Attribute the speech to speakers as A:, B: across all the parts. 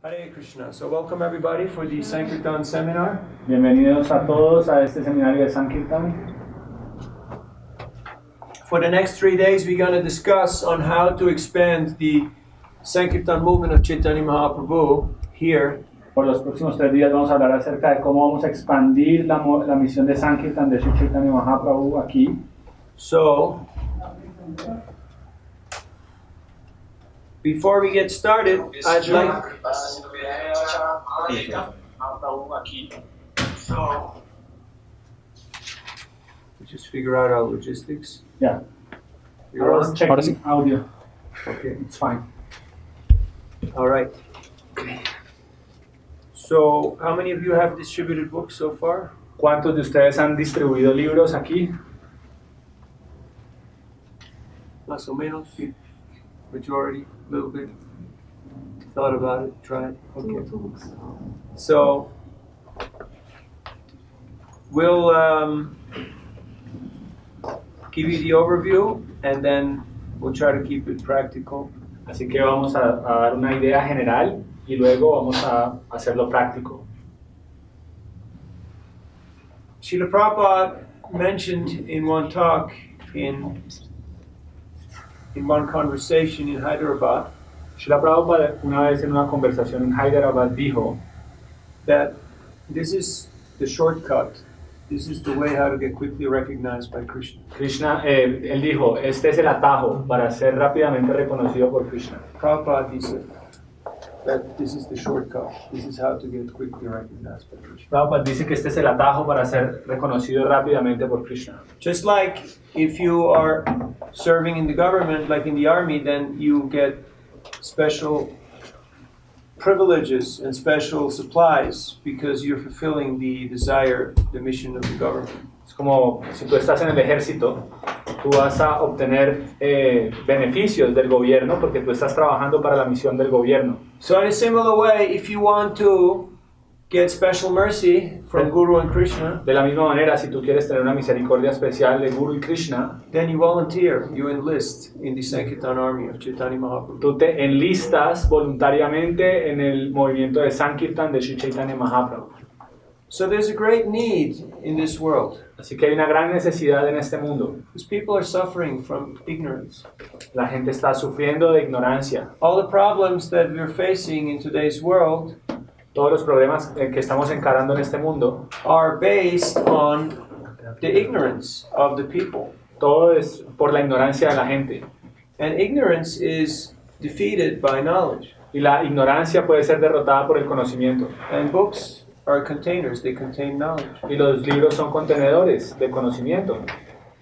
A: Hare Krishna. So welcome everybody for the Sankirtan seminar.
B: Bienvenidos a todos a este seminario de Sankirtan.
A: For the next 3 days we're going to discuss on how to expand the Sankirtan movement of Chaitanya Mahaprabhu here.
B: Por los próximos 3 días vamos a hablar acerca de cómo vamos a expandir la misión de Sankirtan de Sri Chaitanya Mahaprabhu aquí.
A: So, before we get started, I'd like just figure out our logistics.
B: Yeah.
A: You're on?
B: Checking audio.
A: Okay,
B: It's fine.
A: all right. So, how many of you have distributed books so far?
B: ¿Cuántos de ustedes han distribuido libros aquí?
A: Más o menos. Majority, a little bit. Thought about it, tried. Okay. So, we'll give you the overview and then we'll try to keep it practical.
B: Así que vamos a dar una idea general y luego vamos a hacerlo práctico.
A: Srila Prabhupada mentioned in one talk in one conversation in Hyderabad
B: Srila Prabhupada una vez en una conversación en Hyderabad dijo
A: that this is the shortcut. This is the way how to get quickly recognized by Krishna.
B: Él dijo, este es el atajo para ser rápidamente reconocido por Krishna.
A: Prabhupada dice that this is the shortcut. This is how to get quickly recognized by Krishna.
B: Prabhupada dice que este es el atajo para ser reconocido rápidamente por Krishna.
A: Just like if you are serving in the government, like in the army, then you get special privileges and special supplies because you're fulfilling the desire, the mission of the government.
B: Es como si tú estás en el ejército, tú vas a obtener beneficios del gobierno porque tú estás trabajando para la misión del gobierno.
A: So in a similar way, if you want to get special mercy from Guru and Krishna,
B: De la misma manera, si tú quieres tener una misericordia especial de Guru y Krishna,
A: then you volunteer, you enlist in the Sankirtan army of Chaitanya Mahaprabhu.
B: tú te enlistas voluntariamente en el movimiento de Sankirtan de Sri Chaitanya Mahaprabhu.
A: So there's a great need in this world.
B: Así que hay una gran necesidad en este mundo.
A: Because people are suffering from ignorance.
B: La gente está sufriendo de ignorancia.
A: All the problems that we're facing in today's world
B: Todos los problemas que estamos encarando en este mundo,
A: are based on the ignorance of the people.
B: todo es por la ignorancia de la gente.
A: And ignorance is defeated by knowledge.
B: Y la ignorancia puede ser derrotada por el conocimiento.
A: And books are containers, they contain knowledge.
B: Y los libros son contenedores de conocimiento.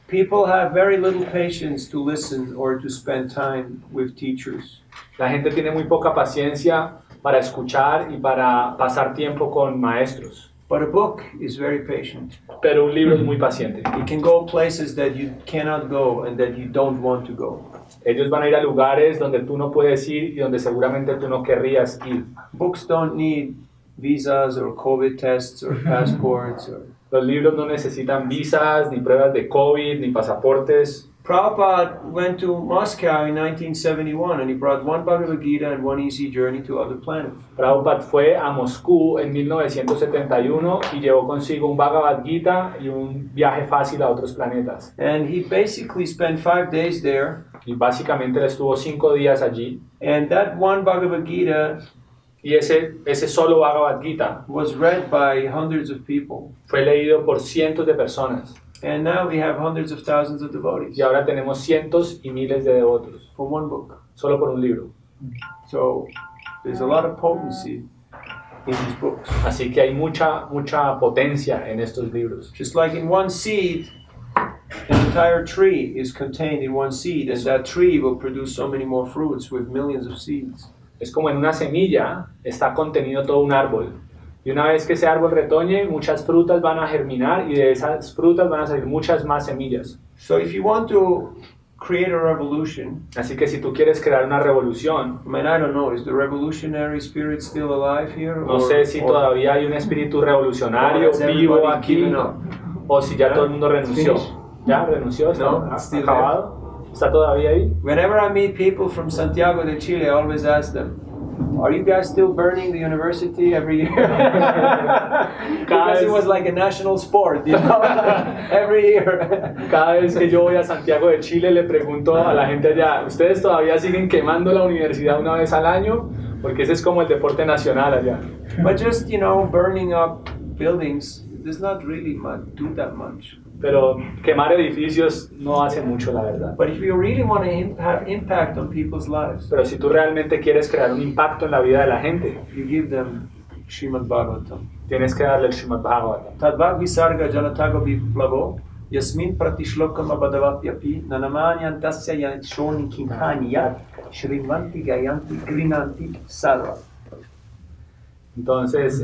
A: People have very little patience to listen or to spend time with teachers.
B: La gente tiene muy poca paciencia para escuchar y para pasar tiempo con maestros.
A: But a book is very patient.
B: Pero un libro es muy paciente.
A: It can go places that you cannot go and that you don't want to go.
B: Ellos van a ir a lugares donde tú no puedes ir y donde seguramente tú no querrías ir.
A: Books don't need visas or COVID tests or passports.
B: Los libros no necesitan visas, ni pruebas de COVID, ni pasaportes.
A: Prabhupada went to Moscow in 1971 and he brought one Bhagavad Gita and one easy journey to other planets.
B: Prabhupada fue a Moscú en 1971 y llevó consigo un Bhagavad Gita y un viaje fácil a otros planetas.
A: And he basically spent 5 days there.
B: Y básicamente él estuvo 5 días allí.
A: And that one Bhagavad Gita
B: Y ese solo Bhagavad Gita
A: was read by hundreds of people.
B: fue leído por cientos de personas.
A: And now we have hundreds of thousands of devotees
B: Y ahora tenemos cientos y miles de devotos,
A: for one book.
B: solo por un libro.
A: So there's a lot of potency in these books.
B: Así que hay mucha potencia en estos libros.
A: Just like in one seed, an entire tree is contained in one seed, and that tree will produce so many more fruits with millions of seeds.
B: Es como en una semilla está contenido todo un árbol. Y una vez que ese árbol retoñe, muchas frutas van a germinar y de esas frutas van a salir muchas más semillas.
A: So if you want to create a revolution,
B: Así que si tú quieres crear una revolución,
A: I mean, I don't know, is the revolutionary spirit still alive here?
B: no sé si todavía hay un espíritu revolucionario vivo aquí o si ya todo el mundo renunció. ¿Ya renunció? ¿Está acabado? ¿Está todavía ahí?
A: Whenever I meet people from Santiago de Chile, I always ask them, Are you guys still burning the university every year? Because it was like a national sport, you know, every year.
B: Cada vez que yo voy a Santiago de Chile le pregunto a la gente allá, ¿ustedes todavía siguen quemando la universidad una vez al año? Porque ese es como el deporte nacional allá.
A: But just, you know, burning up buildings does not really do that much.
B: Pero quemar edificios no hace mucho, la verdad.
A: But if you really want to have impact on people's lives,
B: Pero si tú realmente quieres crear un impacto en la vida de la gente,
A: you give them Srimad Bhagavatam.
B: tienes que darle el Srimad Bhagavatam.
A: Tadvag visarga janatago viplavo yasmin pratishlokam abhadavatyapi nanamanyantasya yashoni kinkani yat shrivanti gayanti grinanti sarva.
B: Entonces,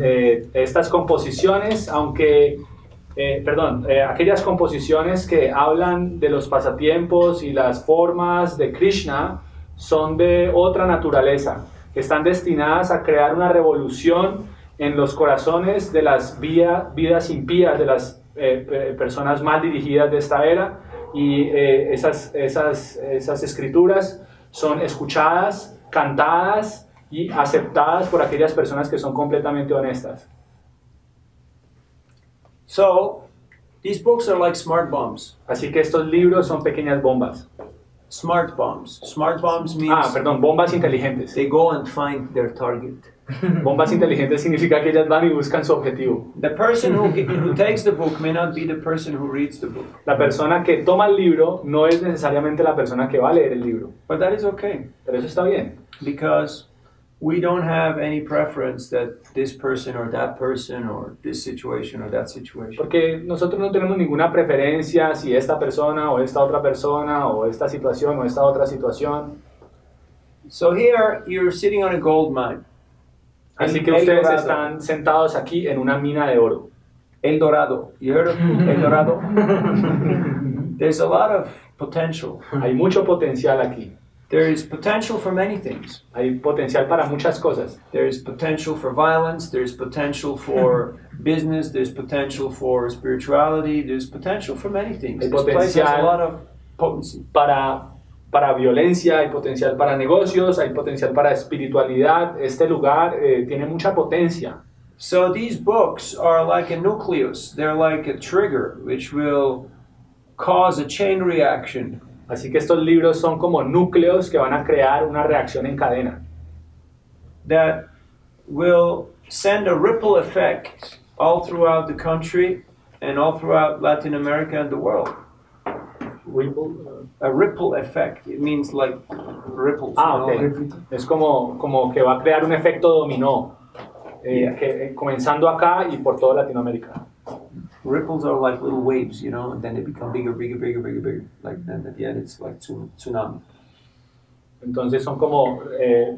B: estas composiciones, aquellas composiciones que hablan de los pasatiempos y las formas de Krishna son de otra naturaleza, que están destinadas a crear una revolución en los corazones de las vidas impías, de las personas mal dirigidas de esta era, y esas escrituras son escuchadas, cantadas y aceptadas por aquellas personas que son completamente honestas.
A: So, these books are like smart bombs.
B: Así que estos libros son pequeñas bombas.
A: Smart bombs. Smart bombs means
B: Bombas inteligentes.
A: they go and find their target.
B: Bombas inteligentes significa que ellas van y buscan su objetivo.
A: The person who takes the book may not be the person who reads the book.
B: La persona que toma el libro no es necesariamente la persona que va a leer el libro.
A: But that is okay.
B: Pero eso está bien.
A: Because we don't have any preference that this person or that person or this situation or that situation.
B: Porque nosotros no tenemos ninguna preferencia si esta persona o esta otra persona o esta situación o esta otra situación.
A: So here you're sitting on a gold mine.
B: Así que ustedes están sentados aquí en una mina de oro.
A: El Dorado. You heard of El Dorado? There's a lot of potential.
B: Hay mucho potencial aquí.
A: There is potential for many things.
B: Hay potencial para muchas cosas.
A: There is potential for violence, there's potential for business, there's potential for spirituality, there's potential for many things. This place has a lot of potency.
B: Para violencia, hay potencial para negocios, hay potencial para espiritualidad. Este lugar tiene mucha potencia.
A: So these books are like a nucleus. They're like a trigger which will cause a chain reaction.
B: Así que estos libros son como núcleos que van a crear una reacción en cadena.
A: That will send a ripple effect all throughout the country and all throughout Latin America and the world. A ripple effect. It means like ripples.
B: Okay. Es como que va a crear un efecto dominó, comenzando acá y por toda Latinoamérica.
A: Ripples are like little waves, you know, and then they become bigger. Like then at the end it's like tsunami.
B: Entonces son como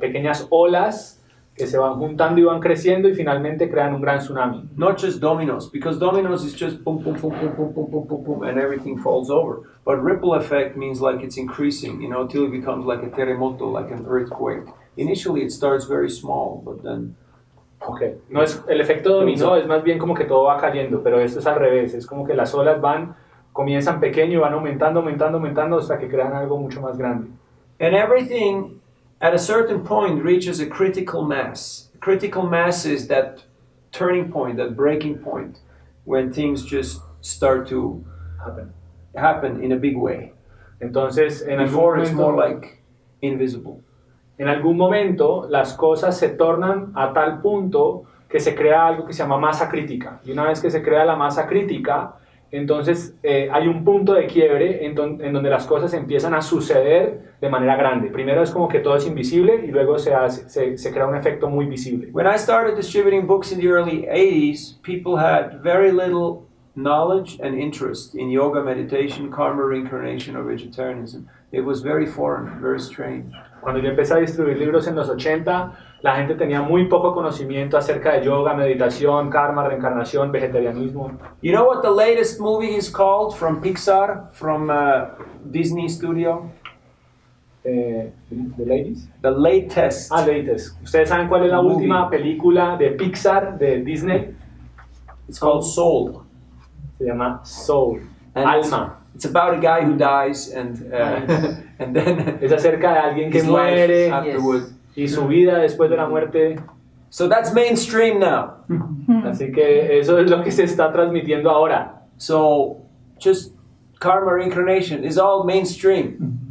B: pequeñas olas que se van juntando y van creciendo y finalmente crean un gran tsunami.
A: Not just dominoes, because dominoes is just boom, boom, boom, boom, boom, boom, boom, boom, boom, and everything falls over. But ripple effect means like it's increasing, you know, till it becomes like a terremoto, like an earthquake. Initially it starts very small, but then...
B: Okay. No es el efecto dominó, es más bien como que todo va cayendo, pero esto es al revés, es como que las olas comienzan pequeño y van aumentando hasta que crean algo mucho más grande.
A: And everything at a certain point reaches a critical mass. Critical mass is that turning point, that breaking point, when things just start to happen in a big way.
B: Entonces,
A: before it's more like invisible.
B: En algún momento las cosas se tornan a tal punto que se crea algo que se llama masa crítica. Y una vez que se crea la masa crítica, entonces hay un punto de quiebre en donde las cosas empiezan a suceder de manera grande. Primero es como que todo es invisible y luego se crea un efecto muy visible.
A: When I started distributing books in the early 80s, people had very little knowledge and interest in yoga, meditation, karma, reincarnation, or vegetarianism. It was very foreign, very strange.
B: Cuando yo empecé a distribuir libros en los 80, la gente tenía muy poco conocimiento acerca de yoga, meditación, karma, reencarnación, vegetarianismo.
A: You know what the latest movie is called from Pixar, from Disney Studio?
B: The Ladies?
A: The latest.
B: Latest. ¿Ustedes saben cuál es la última película de Pixar, de Disney?
A: It's called Soul.
B: Se llama Soul.
A: And
B: Alma.
A: It's about a guy who dies and then
B: es acerca de alguien que muere y su vida después de la muerte.
A: So that's mainstream now.
B: Así que eso es lo que se está transmitiendo ahora.
A: So just karma reincarnation is all mainstream.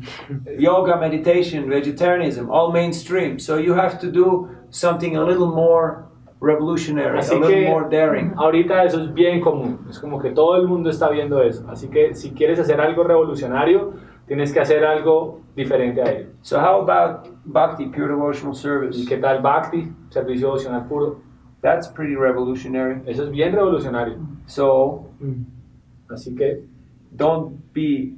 A: Yoga, meditation, vegetarianism, all mainstream. So you have to do something a little more revolutionary,
B: Así
A: a little
B: que
A: more daring.
B: ahorita eso es bien común. Es como que todo el mundo está viendo eso. Así que si quieres hacer algo revolucionario, tienes que hacer algo diferente a ello.
A: So how about bhakti, pure devotional service?
B: ¿Y qué tal Bhakti, servicio devocional puro?
A: That's pretty revolutionary.
B: Eso es bien revolucionario.
A: So
B: Así que
A: don't be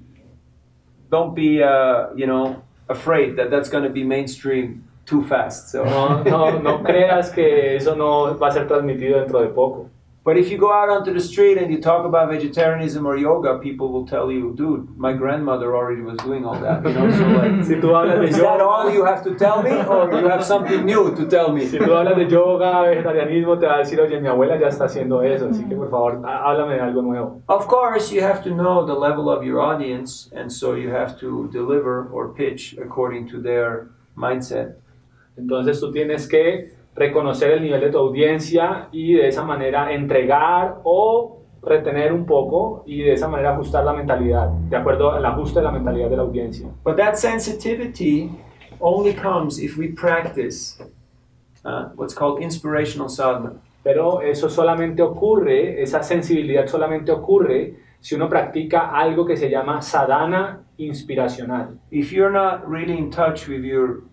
A: afraid that that's going to be mainstream too fast. So
B: no creas que eso no va a ser transmitido dentro de poco.
A: but if you go out onto the street and you talk about vegetarianism or yoga, people will tell you, dude, my grandmother already was doing all that, you know. So like,
B: Si tú hablas de
A: is that
B: yoga,
A: all you have to tell me, or you have something new to tell me?
B: si tú hablas de yoga, vegetarianismo, te va a decir, oye, mi abuela ya está haciendo eso, así que por favor, háblame de algo nuevo.
A: Of course, you have to know the level of your audience, and so you have to deliver or pitch according to their mindset.
B: Entonces tú tienes que reconocer el nivel de tu audiencia y de esa manera entregar o retener un poco y de esa manera ajustar la mentalidad, de acuerdo al ajuste de la mentalidad de la audiencia.
A: But that sensitivity only comes if we practice what's called inspirational sadhana.
B: Pero eso solamente ocurre, esa sensibilidad solamente ocurre si uno practica algo que se llama sadhana inspiracional.
A: If you're not really in touch with your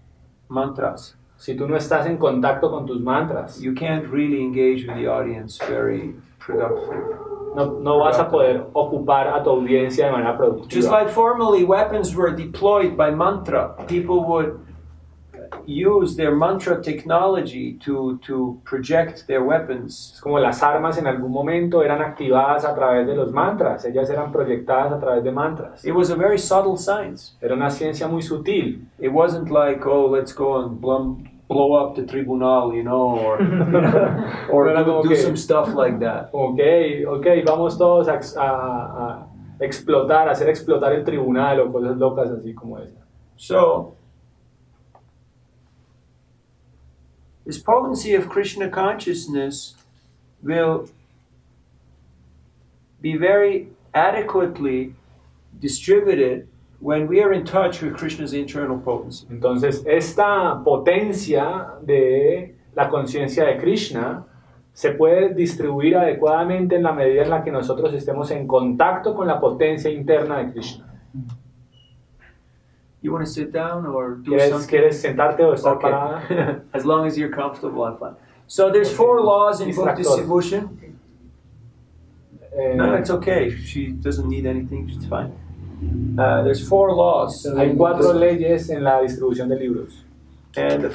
A: mantras,
B: Si tú no estás en contacto con tus mantras,
A: you can't really engage with the audience very productive.
B: no vas a poder ocupar a tu audiencia de manera
A: Just
B: productiva.
A: like formerly weapons were deployed by mantra, people would use their mantra technology to project their weapons.
B: Es como las armas en algún momento eran activadas a través de los mantras, ellas eran proyectadas a través de mantras.
A: It was a very subtle science.
B: Era una ciencia muy sutil.
A: It wasn't like, oh, let's go and blow up the tribunal, you know, or
B: Era como
A: do
B: que-
A: some stuff like that.
B: Ok, vamos todos a explotar, a hacer explotar el tribunal o cosas locas así como esa.
A: So, this potency of Krishna consciousness will be very adequately distributed when we are in touch with Krishna's internal potency.
B: Entonces, esta potencia de la conciencia de Krishna se puede distribuir adecuadamente en la medida en la que nosotros estemos en contacto con la potencia interna de Krishna.
A: You want to sit down or do something?
B: ¿Quieres sentarte o estar
A: Okay.
B: parada?
A: As long as you're comfortable, I'm fine. So there's 4 laws in book
B: Distractor.
A: distribution.
B: Eh,
A: No, it's okay. She doesn't need anything. She's fine. There's 4 laws.
B: Hay 4 leyes en la distribución de libros.
A: And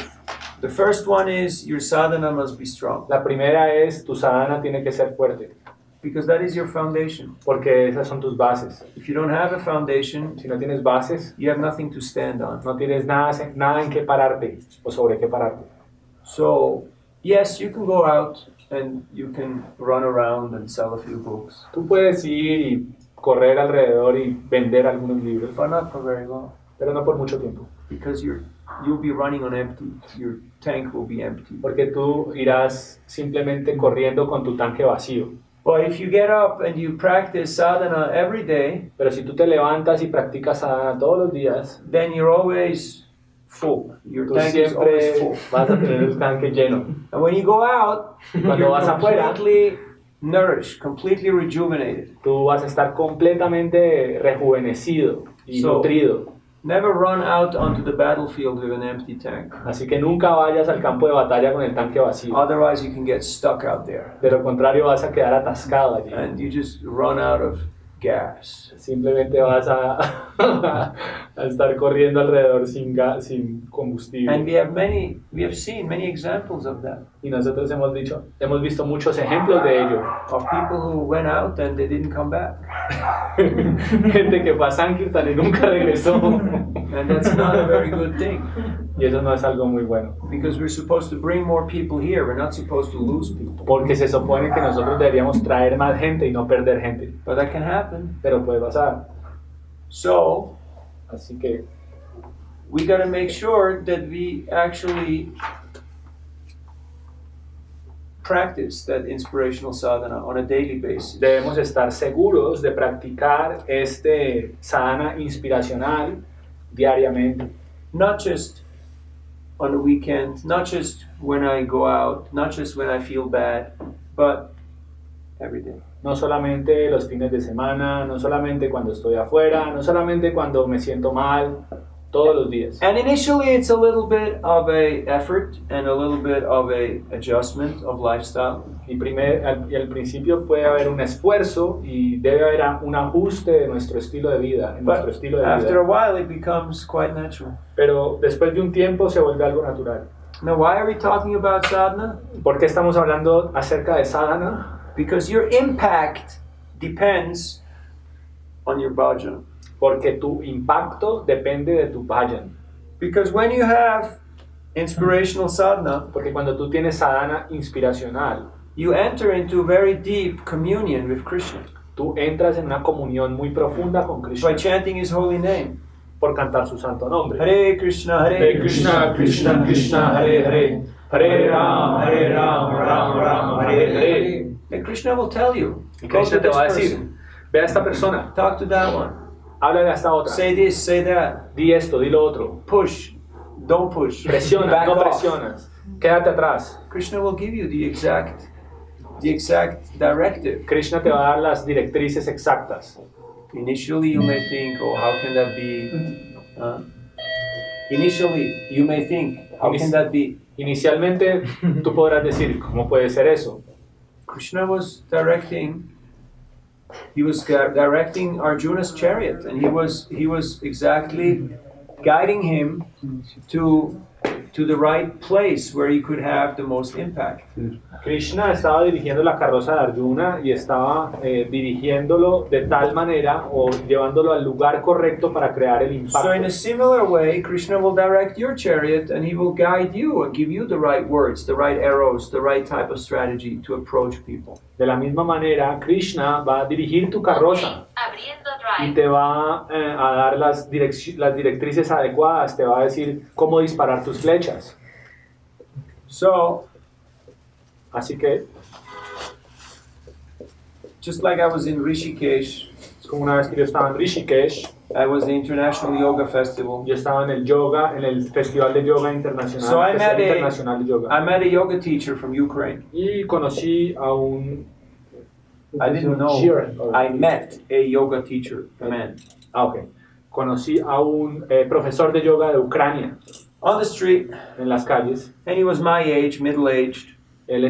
A: the first one is your sadhana must be strong.
B: La primera es tu sadhana tiene que ser fuerte,
A: Because that is your foundation.
B: porque esas son tus bases.
A: If you don't have a foundation,
B: Si no tienes bases,
A: you have nothing to stand on.
B: no tienes nada en qué pararte o sobre qué pararte.
A: So, yes, you can go out and you can run around and sell a few books,
B: Tú puedes ir y correr alrededor y vender algunos libros,
A: but not for very long.
B: pero no por mucho tiempo,
A: Because you'll be running on empty. Your tank will be empty.
B: porque tú irás simplemente corriendo con tu tanque vacío.
A: But if you get up and you practice sadhana every day,
B: Pero si tú te levantas y practicas sadhana todos los días,
A: then you're always full. Your
B: tú
A: tank is always
B: siempre
A: full.
B: vas a tener el tanque lleno.
A: And when you go out,
B: Cuando
A: you're
B: vas afuera,
A: completely nourished, completely rejuvenated.
B: tú vas a estar completamente rejuvenecido y
A: So-
B: nutrido.
A: Never run out onto the battlefield with an empty tank.
B: Así que nunca vayas al campo de batalla con el tanque vacío.
A: Otherwise, you can get stuck out there.
B: De lo contrario, vas a quedar atascado allí.
A: And you just run out of gas.
B: Simplemente vas a estar corriendo alrededor sin
A: And
B: combustible.
A: we have seen many examples of that.
B: Y nosotros hemos visto muchos ejemplos de ello.
A: Of people who went out and they didn't come back.
B: Gente que fue a Sankirtan y nunca regresó.
A: And that's not a very good thing.
B: Y eso no es algo muy bueno.
A: Because we're supposed to bring more people here. We're not supposed to lose people.
B: Porque se supone que nosotros deberíamos traer más gente y no perder gente.
A: But that can happen.
B: Pero puede pasar.
A: So,
B: Así que
A: we got to make sure that we actually practice that inspirational sadhana on a daily basis.
B: Debemos estar seguros de practicar este sadhana inspiracional diariamente.
A: Not just on the weekend, not just when I go out, not just when I feel bad, but every day.
B: No solamente los fines de semana, no solamente cuando estoy afuera, no solamente cuando me siento mal, todos los días.
A: And initially it's a little bit of a effort and a little bit of a adjustment of lifestyle.
B: Y al principio puede haber un esfuerzo y debe haber un ajuste de nuestro estilo de vida, en nuestro estilo de
A: After a
B: vida.
A: while it becomes quite natural.
B: Pero después de un tiempo se vuelve algo natural.
A: Now why are we talking about sadhana?
B: ¿Por qué estamos hablando acerca de sadhana?
A: Because your impact depends on your bhajan.
B: Porque tu impacto depende de tu bhajan.
A: Because when you have inspirational sadhana,
B: Porque cuando tú tienes sadhana inspiracional,
A: you enter into very deep communion with Krishna
B: tú entras en una comunión muy profunda con Krishna
A: by chanting his holy name.
B: por cantar su santo nombre.
A: Hare Krishna,
B: Hare Krishna, Krishna Krishna, Hare Hare, Hare Ram, Ram Ram, Hare Hare.
A: And Krishna will tell you,
B: Y
A: go
B: Krishna
A: to
B: te
A: this
B: va a decir,
A: person,
B: ve a esta persona,
A: talk to that one,
B: háblale a esta otra,
A: say this, say that,
B: di esto, di lo otro,
A: push, don't push,
B: presiona,
A: back
B: no
A: off.
B: presionas, quédate atrás.
A: Krishna will give you the exact directive.
B: Krishna te va a dar las directrices exactas.
A: Initially you may think, oh, how can that be? Initially you may think, how can that be?
B: Inicialmente tú podrás decir, ¿cómo puede ser eso?
A: Krishna was directing Arjuna's chariot, and he was exactly guiding him to the right place where he could have the most impact.
B: Krishna estaba dirigiendo la carroza de Arjuna y estaba dirigiéndolo de tal manera o llevándolo al lugar correcto para crear el impacto.
A: So in a similar way, Krishna will direct your chariot and he will guide you and give you the right words, the right arrows, the right type of strategy to approach people.
B: De la misma manera, Krishna va a dirigir tu carroza y te va a dar las directrices adecuadas, te va a decir cómo disparar tus flechas.
A: So,
B: así que,
A: just like I was in Rishikesh,
B: es como una vez que yo estaba en Rishikesh,
A: I was the International Yoga Festival.
B: yo estaba en el yoga, en el Festival de Yoga Internacional,
A: So I
B: Festival
A: met
B: Internacional de Yoga.
A: I met a yoga teacher from Ukraine.
B: Y conocí a un...
A: I didn't know. I met a yoga teacher, a man.
B: Ok. Conocí a un profesor de yoga de Ucrania
A: On the street,
B: en las calles.
A: and he was my age, middle-aged.
B: Él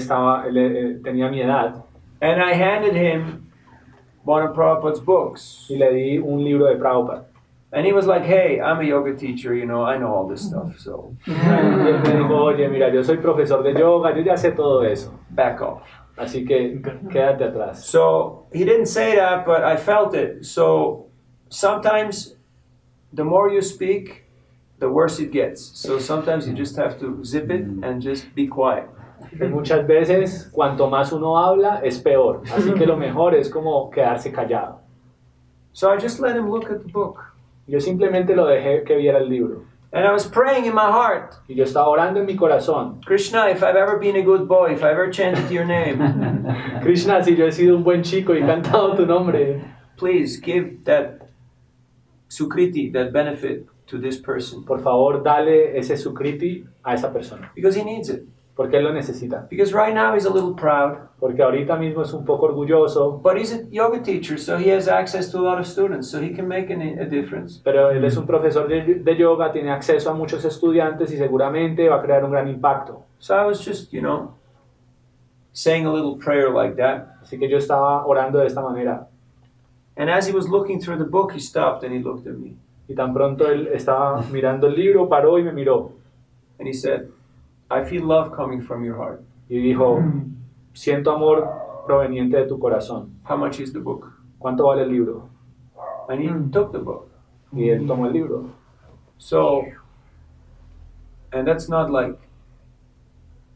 B: tenía mi edad
A: And I handed him one of Prabhupada's books.
B: y le di un libro de Prabhupada.
A: And he was like, hey, I'm a yoga teacher, I know all this stuff, so
B: Y él me dijo, oye, mira, yo soy profesor de yoga, yo ya sé todo eso.
A: back off.
B: Así que quédate atrás.
A: So he didn't say that, but I felt it. So sometimes the more you speak, the worse it gets. So sometimes you just have to zip it and just be quiet.
B: Que muchas veces, cuanto más uno habla, es peor. Así que lo mejor es como quedarse callado.
A: So I just let him look at the book.
B: Yo simplemente lo dejé que viera el libro.
A: And I was praying in my heart,
B: Y yo estaba orando en mi corazón.
A: Krishna, if I've ever been a good boy, if I've ever chanted your name,
B: Krishna, si yo he sido un buen chico y he cantado tu nombre,
A: please give that sukriti, that benefit to this person.
B: por favor, dale ese sukriti a esa persona.
A: Because he needs it.
B: Porque él lo necesita.
A: Because right now he's a little proud,
B: Porque ahorita mismo es un poco orgulloso,
A: but he's a yoga teacher, so he has access to a lot of students, so he can make a difference.
B: pero él es un profesor de yoga, tiene acceso a muchos estudiantes y seguramente va a crear un gran impacto.
A: So I was just, saying a little prayer like that.
B: Así que yo estaba orando de esta manera.
A: And as he was looking through the book, he stopped and he looked at me.
B: Y tan pronto él estaba mirando el libro, paró y me miró.
A: And he said, I feel love coming from your heart.
B: Y dijo, siento amor proveniente de tu corazón.
A: How much is the book?
B: ¿Cuánto vale el libro?
A: And he took the book.
B: Y él tomó el libro.
A: So, and that's not like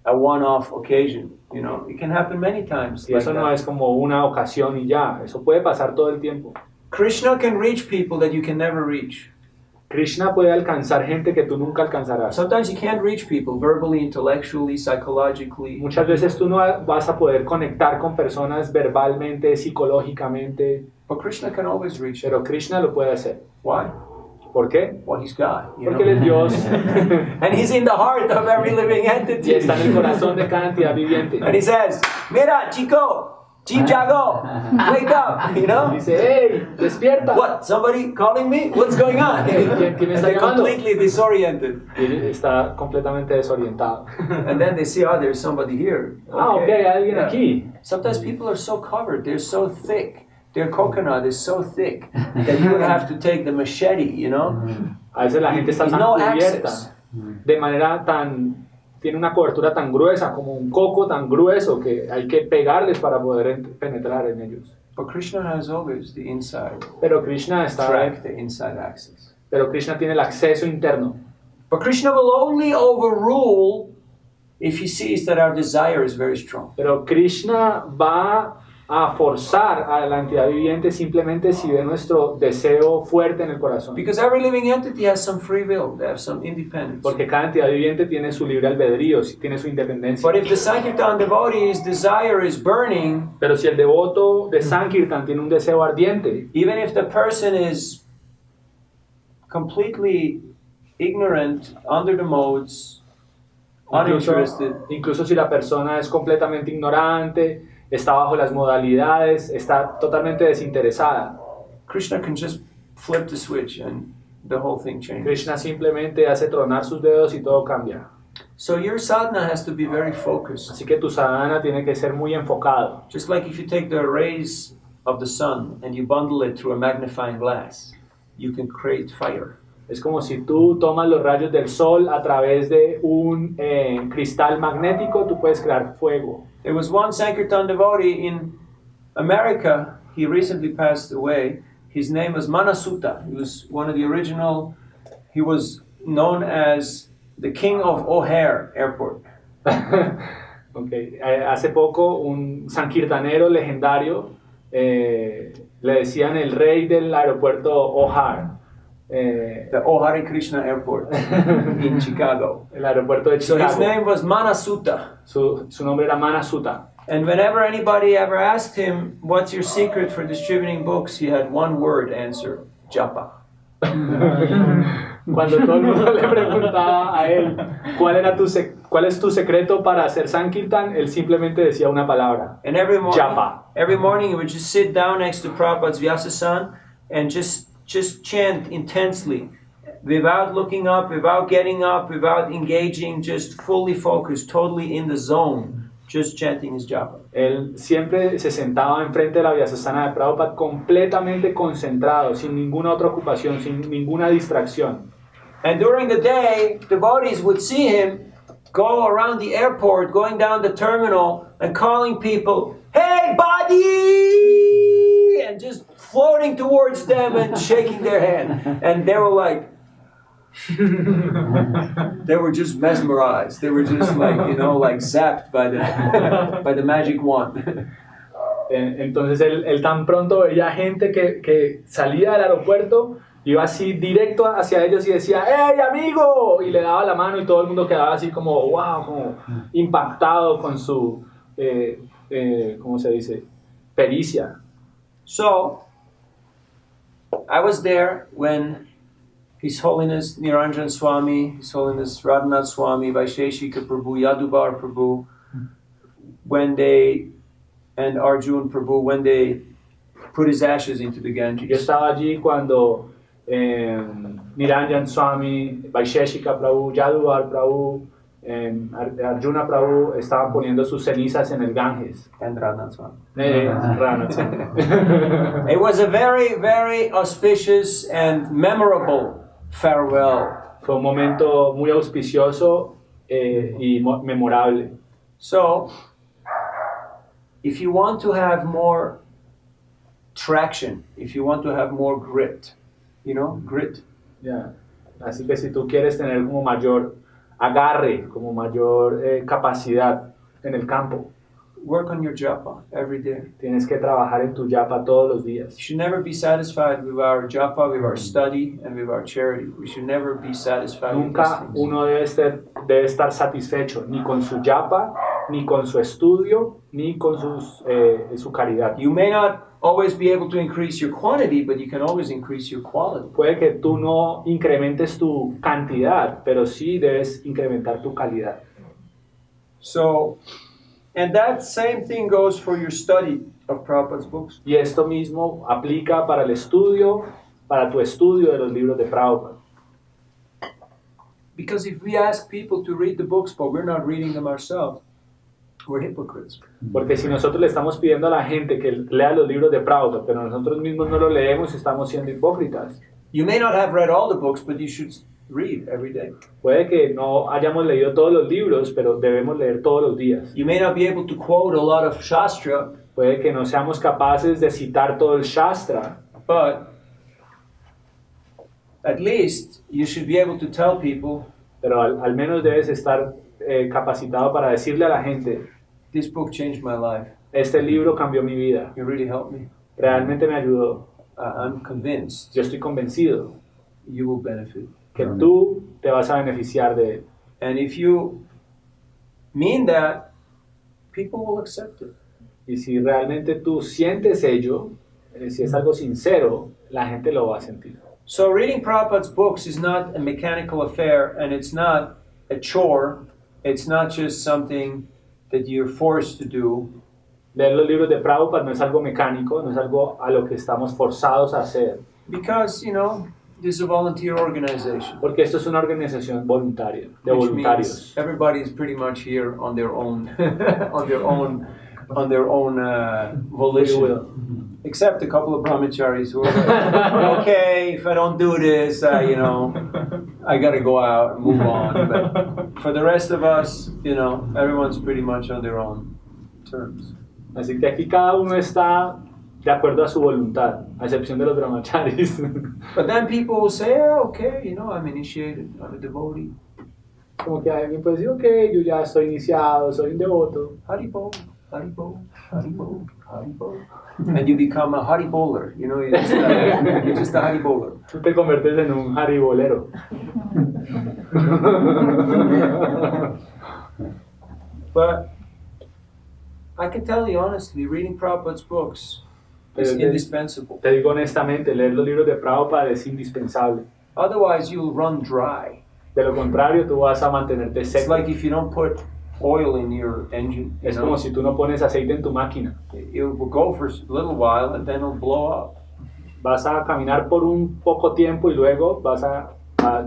A: a one-off occasion, It can happen many times.
B: Y
A: like
B: eso no
A: that.
B: es como una ocasión y ya. Eso puede pasar todo el tiempo.
A: Krishna can reach people that you can never reach.
B: Krishna puede alcanzar gente que tú nunca alcanzarás.
A: Sometimes you can't reach people verbally, intellectually, psychologically.
B: Muchas veces tú no vas a poder conectar con personas verbalmente, psicológicamente,
A: But Krishna can always reach them.
B: pero Krishna lo puede hacer.
A: Why?
B: ¿Por qué?
A: Well, he's God. You
B: Porque Él es
A: know?
B: Dios
A: And he's in the heart of every living
B: y
A: entity.
B: está en el corazón de cada entidad viviente.
A: And he says, Mira, chico, Jeep Jago, wake up, you know?
B: Dice, hey, despierta.
A: What, somebody calling me? What's going on?
B: ¿Quién me está
A: They're
B: llamando?
A: completely disoriented.
B: Y él está completamente desorientado.
A: And then they see, oh, there's somebody here.
B: Ok, hay alguien
A: Yeah.
B: aquí.
A: Sometimes people are so covered, they're so thick. Their coconut is so thick that you would have to take the machete, you know?
B: A veces la gente está
A: There's
B: tan
A: no
B: cubierta,
A: access.
B: de manera tan, tiene una cobertura tan gruesa, como un coco tan grueso, que hay que pegarles para poder penetrar en ellos.
A: But Krishna has always the inside
B: Pero Krishna
A: track, the inside access.
B: pero Krishna tiene el acceso interno.
A: But Krishna will only overrule if he sees that our desire is very strong.
B: Pero Krishna va a forzar a la entidad viviente simplemente si ve nuestro deseo fuerte en el corazón.
A: Because every living entity has some free will, they have some independence.
B: Porque cada entidad viviente tiene su libre albedrío, tiene su independencia.
A: But if the Sankirtan devotee's desire is burning,
B: Pero si el devoto de Sankirtan tiene un deseo ardiente,
A: even if the person is completely ignorant, under the modes, uninterested,
B: incluso si la persona es completamente ignorante, está bajo las modalidades, está totalmente desinteresada,
A: Krishna can just flip the switch and the whole thing changes.
B: Krishna simplemente hace tronar sus dedos y todo cambia.
A: So your sadhana has to be very focused.
B: Así que tu sadhana tiene que ser muy enfocado.
A: Just like if you take the rays of the sun and you bundle it through a magnifying glass, you can create fire.
B: Es como si tú tomas los rayos del sol a través de un cristal magnético, tú puedes crear fuego.
A: There was one Sankirtan devotee in America, he recently passed away. His name was Manasuta. He was one of the original, he was known as the king of O'Hare Airport.
B: Okay. Hace poco un sankirtanero legendario le decían el rey del aeropuerto O'Hare.
A: The O'Hare Krishna Airport in Chicago.
B: El aeropuerto de
A: So
B: Chicago.
A: his name was Manasuta.
B: Su nombre era Manasuta.
A: And whenever anybody ever asked him, what's your secret for distributing books, he had one word answer, japa.
B: Cuando todo el mundo le preguntaba a él cuál es tu secreto para hacer Sankirtan, él simplemente decía una palabra,
A: And
B: japa.
A: every morning he would just sit down next to Prabhupada's Vyasasan and just chant intensely, without looking up, without getting up, without engaging, just fully focused, totally in the zone, just chanting his japa.
B: Él siempre se sentaba enfrente de la Vyasasana de Prabhupada completamente concentrado, sin ninguna otra ocupación, sin ninguna distracción.
A: And during the day, devotees would see him go around the airport, going down the terminal, and calling people, "Hey, buddy!" and just floating towards them and shaking their hand. And they were like, they were just mesmerized. They were just like, like zapped by the magic wand.
B: Entonces él tan pronto veía gente que salía del aeropuerto, iba así directo hacia ellos y decía, ¡Hey, amigo! Y le daba la mano y todo el mundo quedaba así como, wow, como impactado con su, ¿cómo se dice? Pericia.
A: So, I was there when His Holiness Niranjan Swami, His Holiness Radhanath Swami, Vaisheshika Prabhu, Yadubar Prabhu, and Arjun Prabhu, when they put his ashes into the
B: Yo
A: Ganges.
B: estaba allí cuando Niranjan Swami, Vaisheshika Prabhu, Yaduvar Prabhu, Arjuna Prabhu estaban poniendo sus cenizas en el Ganges.
A: And Radhanath Swami.
B: Radhanath Swami.
A: It was a very, very auspicious and memorable farewell.
B: Fue un momento muy auspicioso y memorable.
A: So, if you want to have more traction, if you want to have more grit, grit.
B: Yeah. Así que si tú quieres tener como mayor agarre, como mayor capacidad en el campo,
A: work on your japa every day.
B: Tienes que trabajar en tu yapa todos los días.
A: We should never be satisfied with our japa, with our study, and with our charity. We should never be satisfied with these
B: Nunca
A: things.
B: uno debe estar satisfecho ni con su yapa, ni con su estudio, ni con su caridad.
A: You may not always be able to increase your quantity, but you can always increase your quality.
B: Puede que tú no incrementes tu cantidad, pero sí debes incrementar tu calidad.
A: So, and that same thing goes for your study of Prabhupada's books.
B: Y esto mismo aplica para el estudio, para tu estudio de los libros de Prabhupada.
A: Because if we ask people to read the books, but we're not reading them ourselves, we're hypocrites.
B: Porque si nosotros le estamos pidiendo a la gente que lea los libros de Prabhupada, pero nosotros mismos no los leemos, estamos siendo hipócritas.
A: You may not have read all the books, but you should read every day.
B: Puede que no hayamos leído todos los libros, pero debemos leer todos los días.
A: You may not be able to quote a lot of Shastra,
B: Puede que no seamos capaces de citar todo el Shastra,
A: but at least you should be able to tell people,
B: pero al menos debes estar capacitado para decirle a la gente,
A: this book changed my life.
B: este libro cambió mi vida,
A: It really helped me.
B: realmente me ayudó.
A: I'm convinced
B: Yo estoy convencido
A: you will benefit.
B: que tú te vas a beneficiar de él.
A: And if you mean that, people will accept it.
B: Y si realmente tú sientes ello, si es algo sincero, la gente lo va a sentir.
A: So reading Prabhupada's books is not a mechanical affair, and it's not a chore. It's not just something that you're forced to do.
B: Leer los libros de Prabhupada no es algo mecánico, no es algo a lo que estamos forzados a hacer,
A: Because, this is a volunteer organization.
B: porque esto es una organización voluntaria, de
A: Which
B: voluntarios.
A: means everybody is pretty much here on their own, on their own volition.
B: Will.
A: Except a couple of brahmacharis who are like, okay, if I don't do this, I gotta go out and move on. But for the rest of us, everyone's pretty much on their own terms.
B: Así que aquí cada uno está de acuerdo a su voluntad, a excepción de los brahmacharis.
A: But then people will say, yeah, okay, I'm initiated, I'm a devotee.
B: Como que alguien puede decir, ok, yo ya estoy iniciado, soy un devoto.
A: Haribol, Haribol, Haribol, Haribol. And you become a Hariboler, you're just a Hariboler.
B: Tú te conviertes en un haribolero.
A: But I can tell you honestly, reading Prabhupada's books is
B: Pero
A: indispensable.
B: Te digo honestamente, leer los libros de Prabhupada es indispensable.
A: Otherwise, you'll run dry.
B: De lo contrario, tú vas a mantenerte
A: It's
B: seco.
A: like if you don't put oil in your engine.
B: Es como si tú no pones aceite en tu máquina.
A: It will go for a little while and then it'll blow up.
B: Vas a caminar por un poco tiempo y luego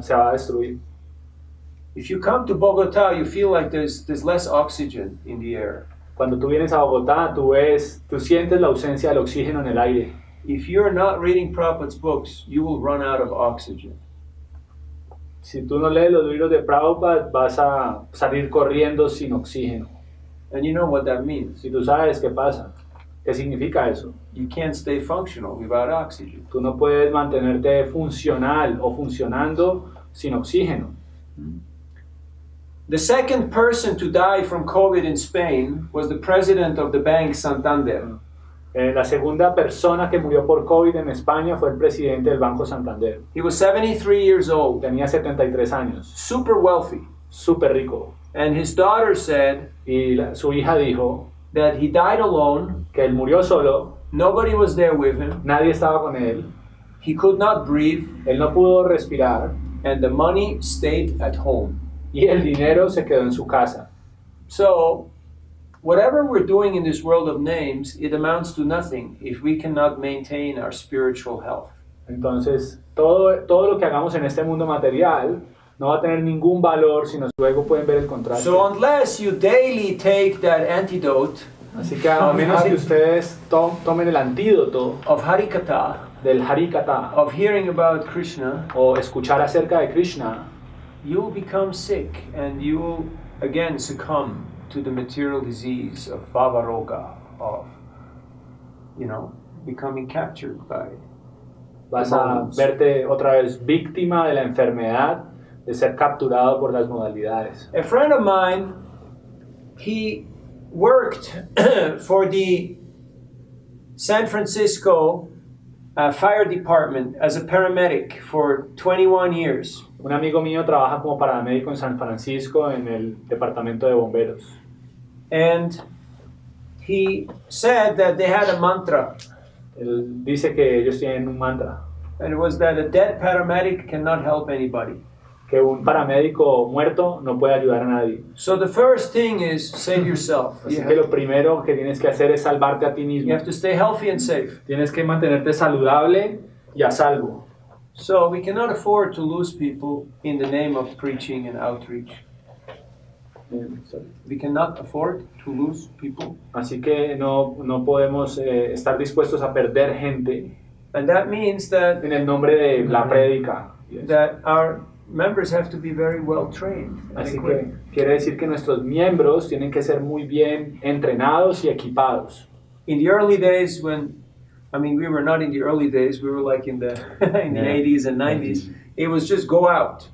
B: se va a destruir.
A: If you come to Bogota, you feel like there's less oxygen in the air.
B: Cuando tú vienes a Bogotá, tú sientes la ausencia del oxígeno en el aire.
A: If you're not reading Prabhupada's books, you will run out of oxygen.
B: Si tú no lees los libros de Prabhupada, vas a salir corriendo sin oxígeno.
A: And you know what that means.
B: Si tú sabes qué pasa, ¿qué significa eso?
A: You can't stay functional without oxygen.
B: Tú no puedes mantenerte funcional o funcionando sin oxígeno.
A: The second person to die from COVID in Spain was the president of the bank Santander.
B: La segunda persona que murió por COVID en España fue el presidente del Banco Santander.
A: He was 73 years old,
B: Tenía 73 años,
A: super wealthy.
B: súper rico.
A: And his daughter said
B: Y su hija dijo
A: that he died alone,
B: que él murió solo,
A: nobody was there with him,
B: nadie estaba con él,
A: he could not breathe,
B: él no pudo respirar
A: and the money stayed at home.
B: y el dinero se quedó en su casa.
A: So, whatever we're doing in this world of names, it amounts to nothing if we cannot maintain our spiritual health.
B: Entonces, todo lo que hagamos en este mundo material no va a tener ningún valor si luego pueden ver el contraste.
A: So unless you daily take that antidote
B: Así que a menos que ustedes tomen el antídoto
A: of Harikatha,
B: del Harikatha
A: of hearing about Krishna,
B: o escuchar acerca de Krishna,
A: you will become sick and you will again succumb to the material disease of Bhavaroga, of, becoming captured by
B: vas a verte otra vez víctima de la enfermedad de ser capturado por las modalidades.
A: A friend of mine, he worked for the San Francisco fire department as a paramedic for 21 years.
B: Un amigo mío trabaja como paramédico en San Francisco en el departamento de bomberos.
A: And he said that they had a mantra.
B: Él dice que ellos tienen un mantra,
A: And it was that a dead paramedic cannot help anybody.
B: que un paramédico muerto no puede ayudar a nadie.
A: So the first thing is save yourself.
B: Así que lo primero que tienes que hacer es salvarte a ti mismo.
A: You have to stay healthy and safe.
B: Tienes que mantenerte saludable y a salvo.
A: So we cannot afford to lose people in the name of preaching and outreach. We cannot afford to lose people.
B: Así que no podemos estar dispuestos a perder gente
A: And that means that
B: en el nombre de la prédica.
A: our members have to be very well trained. and
B: Así
A: equipped.
B: que quiere decir que nuestros miembros tienen que ser muy bien entrenados y equipados.
A: In the early days we were not in the early days, we were like in the in the 80s and 90s. It was just go out.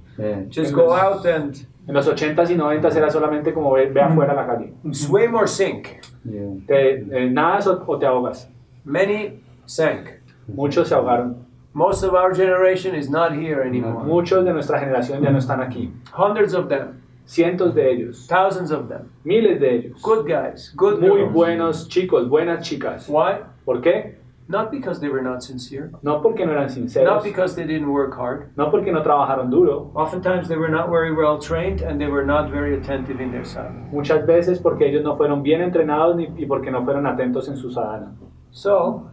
A: Just go out and
B: En los 80s y 90s era solamente como ve afuera la calle.
A: swim or sink.
B: Nadas o te ahogas.
A: Many sank.
B: Muchos se ahogaron.
A: Most of our generation is not here anymore.
B: Muchos de nuestra generación ya no están aquí.
A: Hundreds of them,
B: Cientos de ellos.
A: thousands of them.
B: Miles de ellos.
A: Good guys, good
B: Muy
A: girls.
B: buenos chicos, buenas chicas.
A: Why?
B: ¿Por qué?
A: Not because they were not sincere.
B: No porque no eran
A: Not
B: sinceros.
A: because they didn't work hard.
B: No porque no trabajaron duro.
A: Oftentimes they were not very well trained and they were not very attentive in their sadhana.
B: Muchas veces porque ellos no fueron bien entrenados y porque no fueron atentos en su sadhana.
A: So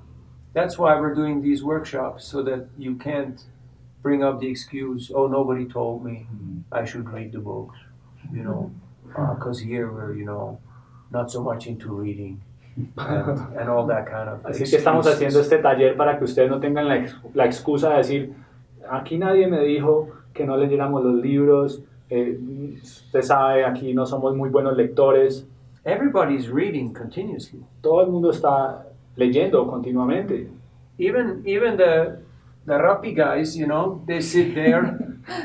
A: that's why we're doing these workshops, so that you can't bring up the excuse, oh, nobody told me I should read the books, because here we're, not so much into reading and all that kind of
B: Así que estamos haciendo este taller para que ustedes no tengan la excusa de decir, aquí nadie me dijo que no leyéramos los libros, usted sabe, aquí no somos muy buenos lectores.
A: Everybody's reading continuously.
B: Todo el mundo está leyendo continuamente.
A: Even the Rappi guys, they sit there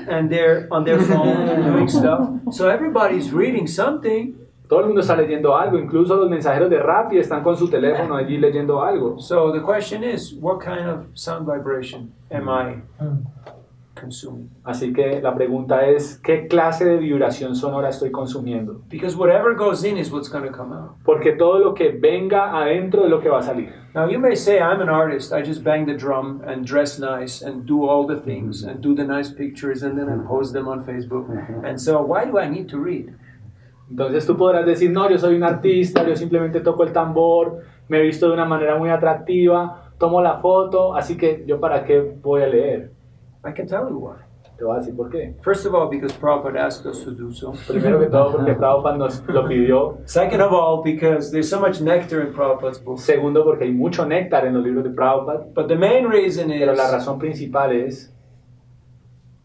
A: and they're on their phone doing stuff. So everybody's reading something.
B: Todo el mundo está leyendo algo, incluso los mensajeros de Rappi están con su teléfono allí leyendo algo.
A: So the question is, what kind of sound vibration am I consuming?
B: Así que la pregunta es, ¿qué clase de vibración sonora estoy consumiendo?
A: Because whatever goes in is what's going to come out.
B: Porque todo lo que venga adentro es lo que va a salir.
A: Now you may say, I'm an artist, I just bang the drum and dress nice and do all the things and do the nice pictures and then I post them on Facebook. And so why do I need to read?
B: Entonces tú podrás decir, no, yo soy un artista, yo simplemente toco el tambor, me he visto de una manera muy atractiva, tomo la foto, así que yo para qué voy a leer.
A: I can tell you why.
B: Te voy a decir por qué.
A: First of all, because Prabhupada asked us to do so.
B: Primero que todo porque Prabhupada nos lo pidió.
A: Second of all, because there's so much nectar in Prabhupada's books.
B: Segundo porque hay mucho néctar en los libros de Prabhupada.
A: But the main reason
B: Pero la
A: is,
B: razón principal es,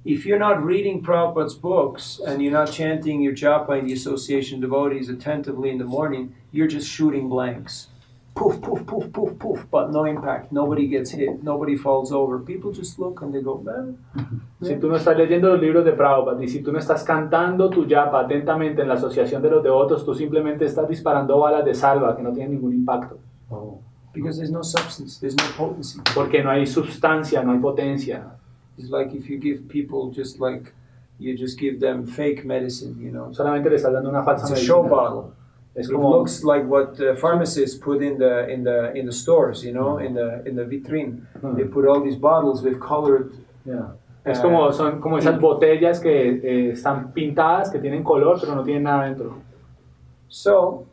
A: if you're not reading Prabhupada's books and you're not chanting your japa in the association devotees attentively in the morning, you're just shooting blanks. Poof, poof, poof, poof, poof, but no impact. Nobody gets hit. Nobody falls over. People just look and they go, man.
B: si tú no estás leyendo los libros de Prabhupada y si tú no estás cantando tu yapa atentamente en la asociación de los devotos, tú simplemente estás disparando balas de salva que no tienen ningún impacto.
A: Because there's no substance, there's no potency.
B: Porque no hay sustancia, no hay potencia.
A: It's like if you give people you just give them fake medicine,
B: Solamente le estás dando una falsa
A: It's a show
B: medicina.
A: bottle.
B: Es
A: It
B: como,
A: looks like what pharmacists put in the stores, in the vitrine. They put all these bottles with colored.
B: yeah. Es como, son como esas botellas que están pintadas, que tienen color, pero no tienen nada dentro.
A: So,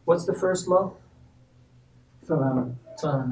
A: what's the first law?
C: Sadhana.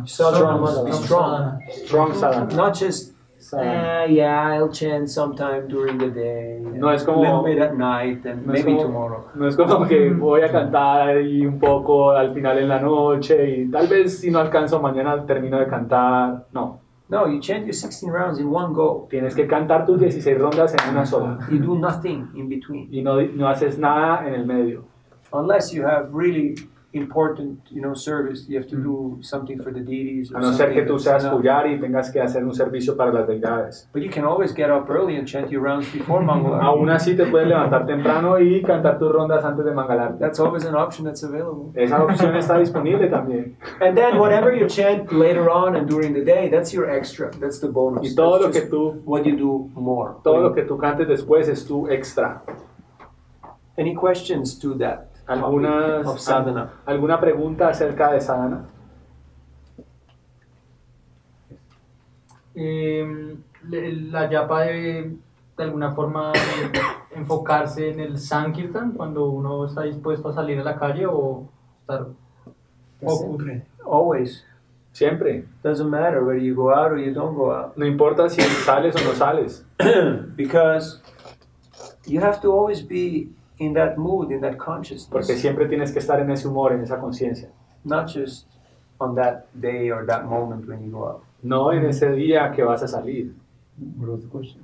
A: Sadhana must be strong.
B: Strong sadhana.
A: Not just, I'll chant sometime during the day,
B: No es como-
A: a little bit at night, and
B: No es
A: maybe
B: como-
A: tomorrow.
B: No es como que voy a cantar y un poco al final en la noche y tal vez si no alcanzo mañana termino de cantar. No,
A: No, you chant your 16 rounds in one go.
B: tienes que cantar tus 16 rondas en una sola
A: You do nothing in between.
B: y no haces nada en el medio.
A: Unless you have really important, service. You have to do something for the deities.
B: A
A: Or
B: no ser que
A: something
B: tú
A: that's
B: seas
A: not-
B: puyar y tengas que hacer un servicio para las deidades.
A: But you can always get up early and chant your rounds before Mangala.
B: Aún así te puedes levantar temprano y cantar tus rondas antes de Mangalarte.
A: That's always an option that's available.
B: Esa opción está disponible también.
A: And then whatever you chant later on and during the day, that's your extra. That's the bonus.
B: Y todo
A: That's
B: lo que
A: just
B: tú,
A: what you do more.
B: todo lo que tú cantes después es tu extra.
A: Any questions to that topic
B: Algunas,
A: of sadhana?
B: ¿Alguna pregunta acerca de sadhana?
D: La yapa debe de alguna forma enfocarse en el Sankirtan cuando uno está dispuesto a salir a la calle o estar ocurre.
A: Always.
B: Siempre.
A: Doesn't matter whether you go out or you don't go out.
B: No importa si sales o no sales.
A: Because you have to always be in that mood, in that consciousness.
B: Porque siempre tienes que estar en ese humor, en esa conciencia.
A: Not just on that day or that moment when you go out.
B: No en ese día que vas a salir.
C: What was the question?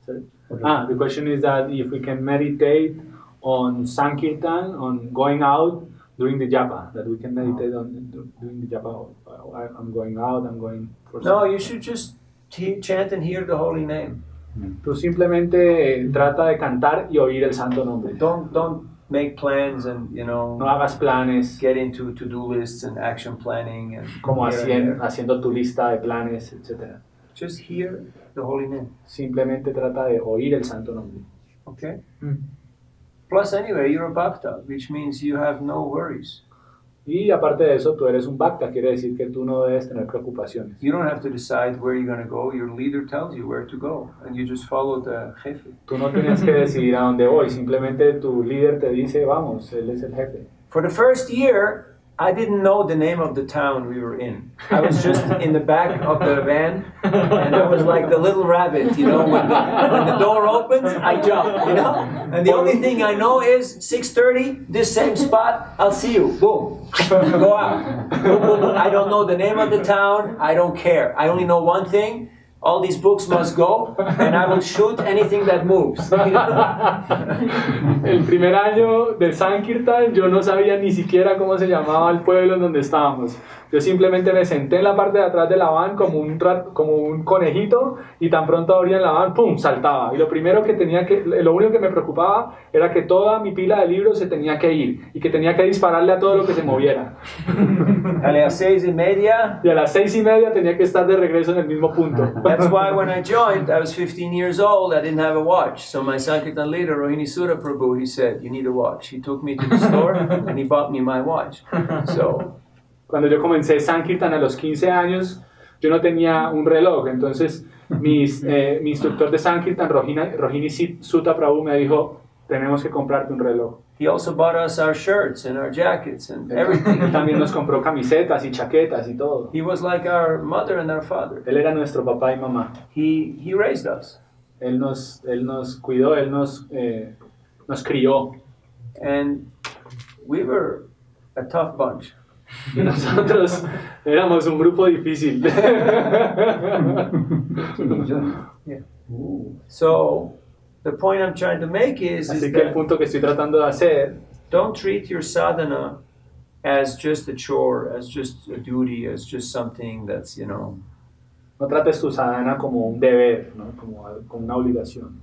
B: Sorry? The question is that if we can meditate on Sankirtan, on going out during the japa, that we can meditate on during the japa. I'm going out, I'm going for
A: No, you should just chant and hear the holy name.
B: Tú simplemente trata de cantar y oír el santo nombre.
A: Don't make plans and
B: No hagas planes
A: get into to-do lists and action planning and
B: como
A: here and there.
B: haciendo tu lista de planes, etc.
A: Just hear the holy name.
B: Simplemente trata de oír el santo nombre.
A: Okay? Plus, anyway, you're a bhakta, which means you have no worries.
B: Y aparte de eso, tú eres un bhakta, quiere decir que tú no debes tener preocupaciones.
A: You don't have to decide where you're going to go. Your leader tells you where to go, and you just follow the jefe.
B: Tú no tienes que decidir a dónde voy, simplemente tu líder te dice, vamos, él es el jefe.
A: For the first year, I didn't know the name of the town we were in. I was just in the back of the van, and I was like the little rabbit, when the door opens, I jump, And the only thing I know is 6:30, this same spot, I'll see you. Boom. Go out. Boom, boom, boom. I don't know the name of the town. I don't care. I only know one thing. All these books must go, and I will shoot anything that moves.
B: El primer año de Sankirtan yo no sabía ni siquiera cómo se llamaba el pueblo en donde estábamos. Yo simplemente me senté en la parte de atrás de la van como un conejito y tan pronto abrían la van, ¡pum!, saltaba. Y lo único que me preocupaba era que toda mi pila de libros se tenía que ir y que tenía que dispararle a todo lo que se moviera.
A: A las 6:30.
B: Y a las 6:30 tenía que estar de regreso en el mismo punto.
A: That's why when I joined, I was 15 years old, I didn't have a watch. So my Sankirtan leader, Rohini Sura Prabhu, he said, you need a watch. He took me to the store and he bought me my watch. So,
B: Cuando yo comencé Sankirtan a los 15 años, yo no tenía un reloj. Entonces, mi instructor de Sankirtan, Rohini Sutta Prabhu, me dijo, tenemos que comprarte un reloj.
A: he also bought us our shirts and our jackets and everything.
B: Él también nos compró camisetas y chaquetas y todo.
A: He was like our mother and our father.
B: Él era nuestro papá y mamá.
A: He raised us.
B: Él nos cuidó, él nos crió.
A: And we were a tough bunch.
B: Y nosotros éramos un grupo difícil.
A: So, the point I'm trying to make is
B: Así que el
A: that
B: punto que estoy tratando de hacer,
A: don't treat your sadhana as just a chore, as just a duty, as just something that's,
B: no trates tu sadhana como un deber, ¿no? como una obligación.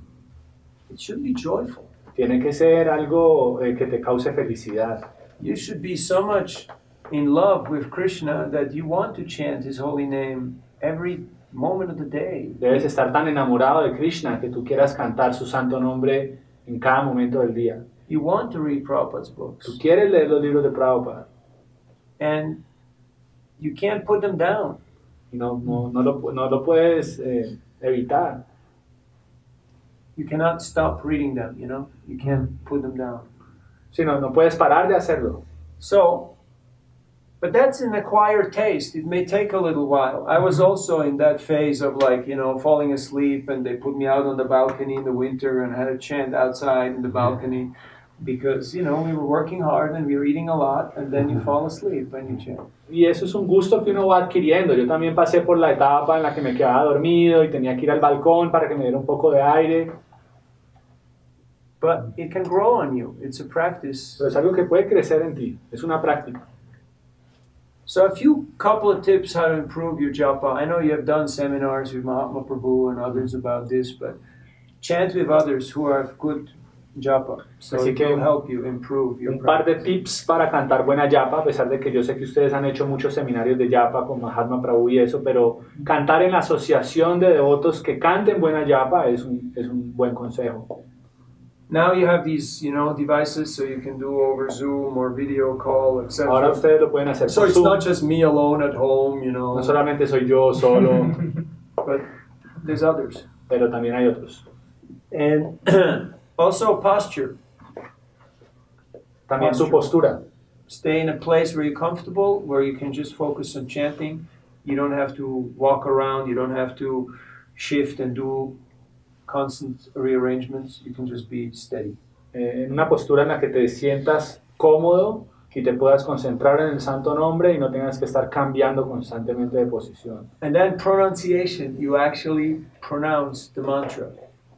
A: it should be joyful.
B: Tiene que ser algo que te cause felicidad.
A: You should be so much in love with Krishna that you want to chant his holy name every moment of the day.
B: Debes estar tan enamorado de Krishna que tú quieras cantar su santo nombre en cada momento del día.
A: You want to read Prabhupada's books.
B: Tú quieres leer los libros de Prabhupada
A: And you can't put them down.
B: y no lo puedes evitar.
A: You cannot stop reading them, You can't put them down.
B: Sí, no puedes parar de hacerlo.
A: So, but that's an acquired taste. It may take a little while. I was also in that phase of falling asleep, and they put me out on the balcony in the winter and had a chant outside in the balcony because, we were working hard and we were eating a lot, and then you fall asleep and you chant.
B: Y eso es un gusto que uno va adquiriendo. Yo también pasé por la etapa en la que me quedaba dormido y tenía que ir al balcón para que me diera un poco de aire.
A: but it can grow on you. It's a practice.
B: Pero es algo que puede crecer en ti, es una práctica.
A: So a few couple of tips how to improve your japa. I know you have done seminars with Mahatma Prabhu and others about this, but chant with others who have good japa. So
B: Así
A: it
B: que
A: will help you improve your
B: Un par de
A: practice.
B: tips para cantar buena yapa, a pesar de que yo sé que ustedes han hecho muchos seminarios de yapa con Mahatma Prabhu y eso, pero cantar en la asociación de devotos que canten buena yapa es un buen consejo.
A: Now you have these, devices so you can do over Zoom or video call,
B: Ahora
A: etc.
B: ustedes lo pueden hacer
A: So
B: por
A: it's
B: Zoom.
A: not just me alone at home,
B: No solamente soy yo solo,
A: but there's others.
B: pero también hay otros.
A: And also posture.
B: También su postura.
A: Stay in a place where you're comfortable, where you can just focus on chanting. You don't have to walk around, you don't have to shift and do constant rearrangements. You can just be steady.
B: En una postura en la que te sientas cómodo y te puedas concentrar en el santo nombre y no tengas que estar cambiando constantemente de posición.
A: And then pronunciation, you actually pronounce the mantra.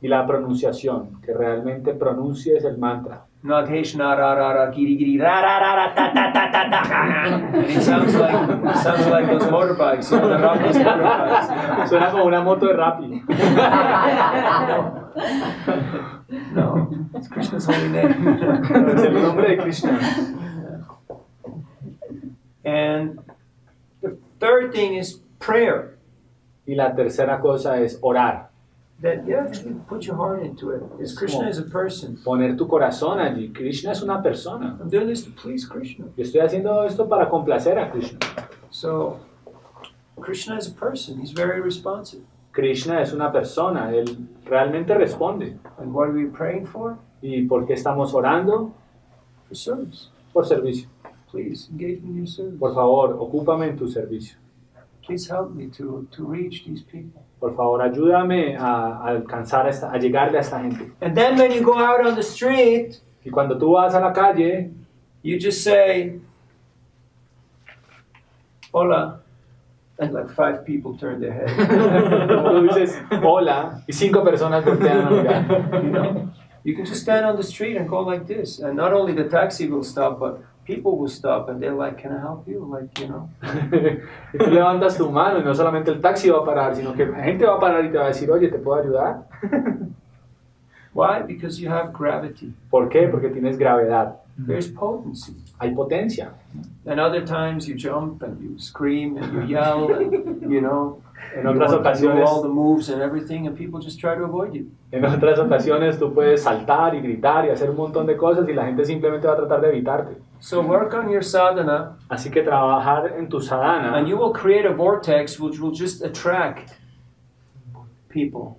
B: Y la pronunciación, que realmente pronuncies el mantra.
A: Not Heshna ra ra ra giri giri ra ra ra ra ta ta ta ta ta. And it sounds like those motorbikes, the Ramdas motorbikes.
B: Suena como una moto de Rappi.
A: No, it's Krishna's holy name.
B: Es el nombre de Krishna.
A: And the third thing is prayer.
B: Y la tercera cosa es orar.
A: That you actually put your heart into it. Because Krishna is a person.
B: Poner tu corazón allí. Krishna es una persona.
A: I'm doing this to please Krishna.
B: Yo estoy haciendo esto para complacer a Krishna.
A: So, Krishna is a person. He's very responsive.
B: Krishna es una persona. Él realmente responde.
A: And what are we praying for?
B: ¿Y por qué estamos orando?
A: For service.
B: Por servicio.
A: Please engage me in your service.
B: Por favor, ocúpame en tu servicio.
A: Please help me to reach these people.
B: Por favor, ayúdame a alcanzar, a llegarle a esta gente.
A: And then when you go out on the street,
B: Y cuando tú vas a la calle,
A: you just say, hola, and like 5 people turn their head.
B: tú dices hola y 5 personas voltean a mirar.
A: You can just stand on the street and go like this. And not only the taxi will stop, but people will stop and they're like, can I help you?
B: Y tú levantas tu mano y no solamente el taxi va a parar, sino que la gente va a parar y te va a decir, oye, ¿te puedo ayudar?
A: Why? Because you have gravity.
B: ¿Por qué? Porque tienes gravedad.
A: There's potency.
B: Hay potencia.
A: And other times you jump and you scream and you yell and,
B: En
A: you
B: otras
A: want to do
B: ocasiones,
A: all the moves and everything and people just try to avoid you.
B: en otras ocasiones tú puedes saltar y gritar y hacer un montón de cosas y la gente simplemente va a tratar de evitarte.
A: So work on your sadhana
B: Así que trabajar en tu sadhana
A: and you will create a vortex which will just attract people.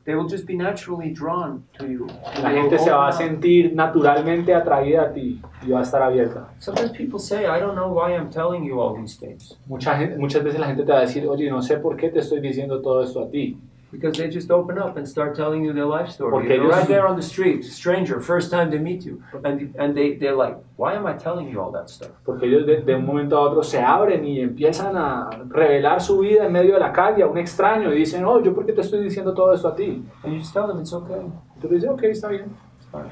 A: They will just be naturally drawn to you.
B: la gente se va a sentir naturalmente atraída a ti y va a estar abierta.
A: Sometimes people say, I don't know why I'm telling you all these things.
B: Muchas veces la gente te va a decir, oye, no sé por qué te estoy diciendo todo esto a ti.
A: Because they just open up and start telling you their life story.
B: Porque
A: You're
B: ellos-
A: right there on the street, stranger, first time they meet you. And they're like, why am I telling you all that stuff?
B: Porque ellos de un momento a otro se abren y empiezan a revelar su vida en medio de la calle a un extraño y dicen, oh, ¿yo por qué te estoy diciendo todo esto a ti?
A: And you just tell them it's okay.
B: Y tú le dices, ok, está bien.
A: It's fine.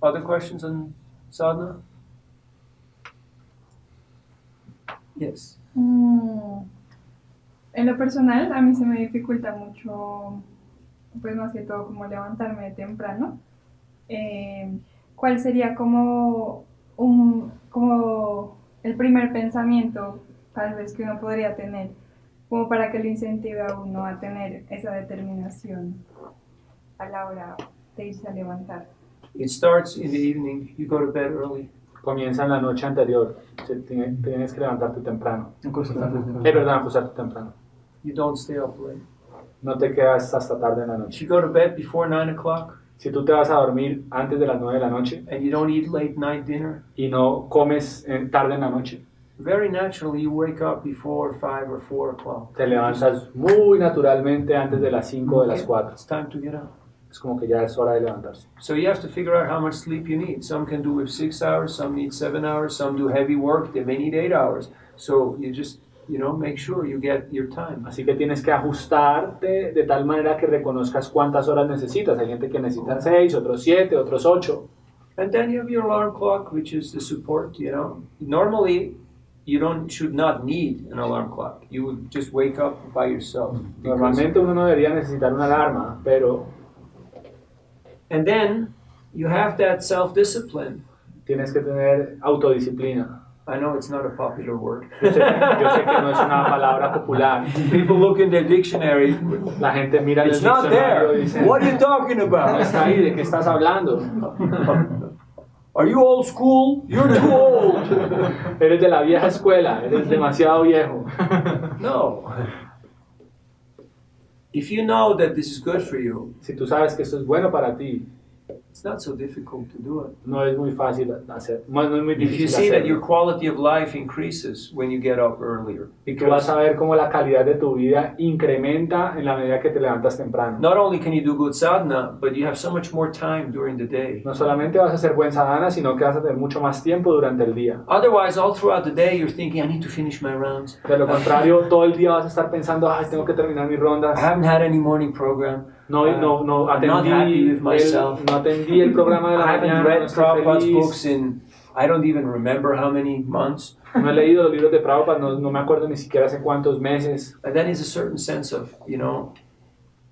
A: Other questions on sadhana? Yes.
E: En lo personal, a mí se me dificulta mucho, pues más que todo, como levantarme temprano. ¿Cuál sería como el primer pensamiento, tal vez, que uno podría tener, como para que lo incentive a uno a tener esa determinación a la hora de irse a levantar?
A: It starts in the evening. You go to bed early.
B: Comienza en la noche anterior. Tienes que levantarte temprano. Perdón, acostarte temprano.
A: You don't stay up late.
B: No te quedas hasta tarde en la
A: If
B: noche.
A: you go to bed before 9 o'clock
B: Si tú te vas a dormir antes de las 9 de la noche
A: and you don't eat late night dinner,
B: y no comes tarde en la noche,
A: very naturally you wake up before 5 or 4 o'clock.
B: te levantas muy naturalmente antes de las 5 o de las
A: Okay,
B: 4.
A: it's time to get up.
B: Es como que ya es hora de levantarse.
A: So you have to figure out how much sleep you need. Some can do with 6 hours, some need 7 hours, some do heavy work, they may need 8 hours. So you just make sure you get your time.
B: Así que tienes que ajustarte de tal manera que reconozcas cuántas horas necesitas. Hay gente que necesita 6, otros 7, otros 8.
A: And then you have your alarm clock, which is the support, Normally, you should not need an alarm clock. You would just wake up by yourself.
B: Normalmente uno no debería necesitar una alarma, pero
A: And then you have that self-discipline.
B: tienes que tener autodisciplina.
A: I know it's not a popular word.
B: Yo sé que no es una palabra popular.
A: People look in their dictionary.
B: La gente mira en el
A: It's not
B: diccionario
A: there.
B: y dice,
A: What are you talking
B: no
A: about?
B: está ahí, ¿de qué estás hablando?
A: Are you old school? You're too old.
B: Eres de la vieja escuela, eres demasiado viejo.
A: No. If you know that this is good for you,
B: Si tú sabes que esto es bueno para ti,
A: it's not so difficult to do it.
B: no es muy fácil hacer, no es muy
A: If you
B: difícil
A: see that your
B: hacerlo.
A: quality of life increases when you get up earlier,
B: Y tú vas a ver cómo la calidad de tu vida incrementa en la medida que te levantas temprano.
A: not only can you do good sadhana, but you have so much more time during the day.
B: No solamente vas a hacer buen sadhana, sino que vas a tener mucho más tiempo durante el día.
A: Otherwise, all throughout the day, you're thinking, I need to finish my rounds.
B: De lo contrario, todo el día vas a estar pensando, ay, tengo que terminar mis
A: I
B: rondas.
A: haven't had any morning program.
B: No
A: I'm not happy with myself.
B: no atendí el programa de la
A: I haven't
B: mañana, no
A: read
B: estoy
A: Prabhupada's
B: feliz.
A: books in, I don't even remember how many months.
B: No he leído los libros de Prabhupada, no me acuerdo ni siquiera hace cuántos meses.
A: And then is a certain sense of,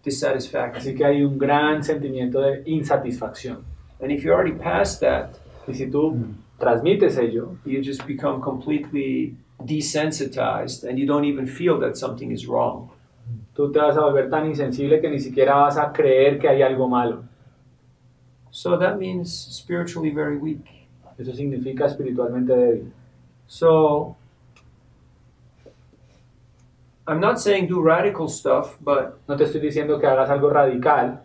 A: dissatisfaction.
B: Así que hay un gran sentimiento de insatisfacción.
A: And if you're already past that,
B: Y si tú transmites ello,
A: you just become completely desensitized and you don't even feel that something is wrong.
B: tú te vas a volver tan insensible que ni siquiera vas a creer que hay algo malo.
A: So that means spiritually very weak.
B: Eso significa espiritualmente débil.
A: So I'm not saying do radical stuff, but
B: No te estoy diciendo que hagas algo radical,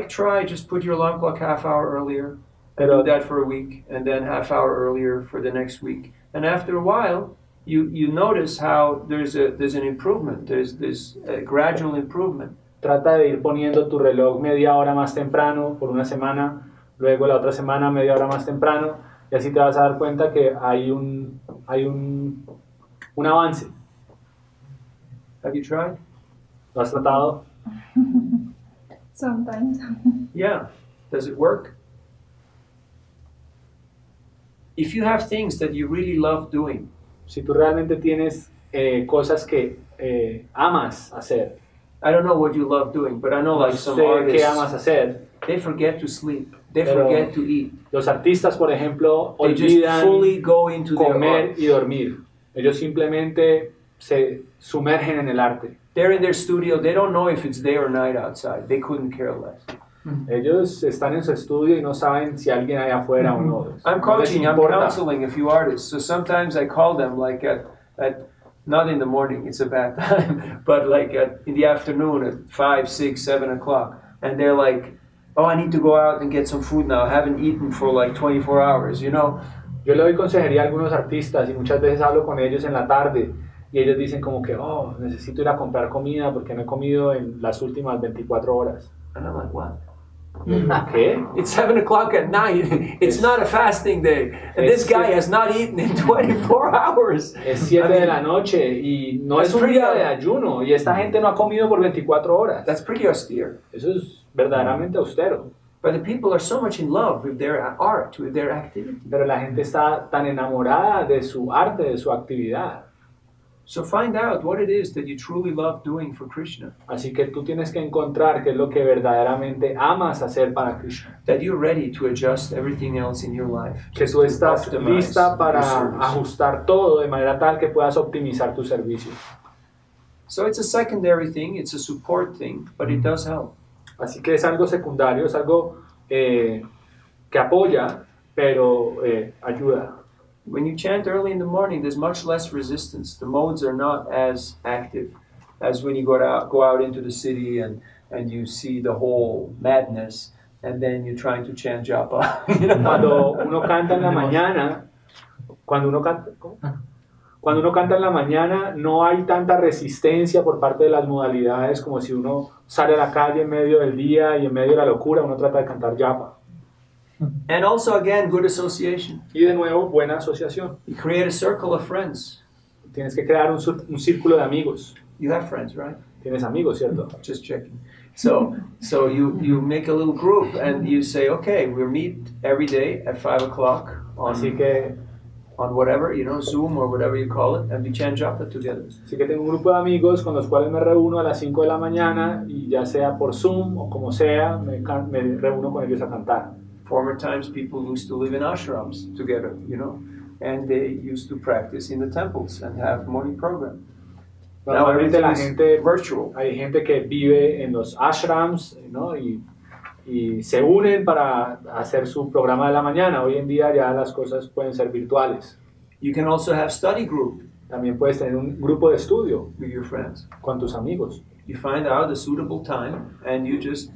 A: try just put your alarm clock half hour earlier and
B: Pero-
A: do that for a week, and then half hour earlier for the next week. And after a while, you notice how there's an improvement. There's this gradual improvement.
B: trata de ir poniendo tu reloj media hora más temprano por una semana, luego la otra semana media hora más temprano, y así te vas a dar cuenta que hay un avance.
A: Have you tried?
B: ¿Lo has tratado?
E: Sometimes.
A: Yeah. Does it work? If you have things that you really love doing,
B: Si tú realmente tienes cosas que amas hacer,
A: I don't know what you love doing, but I know
B: no
A: like some
B: sé qué amas
A: artists,
B: hacer.
A: they forget to sleep. They
B: Pero-
A: forget to eat.
B: Los artistas, por ejemplo,
A: They just
B: olvidan
A: fully go into their
B: comer
A: art.
B: y dormir. Ellos simplemente se sumergen en el arte.
A: They're in their studio. They don't know if it's day or night outside. They couldn't care less.
B: Ellos están en su estudio y no saben si alguien hay afuera o no.
A: I'm
B: No les
A: coaching, I'm
B: importa.
A: counseling a few artists. So sometimes I call them like at not in the morning, it's a bad time, but like in the afternoon at 5, 6, 7 o'clock. And they're like, oh, I need to go out and get some food now. I haven't eaten for like 24 hours, you know?
B: Yo le doy consejería a algunos artistas y muchas veces hablo con ellos en la tarde y ellos dicen como que, oh, necesito ir a comprar comida porque no he comido en las últimas 24 horas.
A: And I'm like, what?
B: ¿Qué?
A: It's 7 o'clock at night. It's not a fasting day. And this guy has not eaten in 24 hours.
B: Es 7 de la noche y no es un día de ayuno y esta gente no ha comido por 24 horas.
A: That's pretty austere.
B: Eso es verdaderamente austero.
A: But the people are so much in love with their art, with their activity.
B: Pero la gente está tan enamorada de su arte, de su actividad.
A: So find out what it is that you truly love doing for Krishna.
B: Así que tú tienes que encontrar qué es lo que verdaderamente amas hacer para Krishna.
A: That you're ready to adjust everything else in your life.
B: Que
A: just
B: tú
A: to
B: estás
A: optimize
B: lista para
A: your service.
B: ajustar todo de manera tal que puedas optimizar tu servicio.
A: So it's a secondary thing, it's a support thing, but it does help.
B: Así que es algo secundario, es algo que apoya, pero ayuda.
A: When you chant early in the morning, there's much less resistance. The modes are not as active as when you go out into the city and you see the whole madness, and then you're trying to chant japa. You know?
B: Cuando uno canta en la mañana, cuando uno canta en la mañana, no hay tanta resistencia por parte de las modalidades como si uno sale a la calle en medio del día y en medio de la locura uno trata de cantar yapa.
A: And also, again, good association.
B: Y de nuevo, buena asociación.
A: You create a circle of friends.
B: tienes que crear un círculo de amigos.
A: You have friends, right?
B: Tienes amigos, ¿cierto?
A: Just checking. So you make a little group and you say, okay, we'll meet every day at 5 o'clock
B: Así que,
A: on whatever, Zoom or whatever you call it, and we chant japa together.
B: así que tengo un grupo de amigos con los cuales me reúno a las 5 de la mañana y ya sea por Zoom o como sea, me reúno con ellos a cantar.
A: Former times people used to live in ashrams together, and they used to practice in the temples and have morning program. Now
B: Normalmente
A: everything
B: la
A: is
B: gente,
A: virtual.
B: hay gente que vive en los ashrams, ¿no? y se unen para hacer su programa de la mañana. Hoy en día ya las cosas pueden ser virtuales.
A: You can also have study group
B: También puedes tener un grupo de estudio
A: with your friends.
B: con tus amigos.
A: You find out a suitable time and you just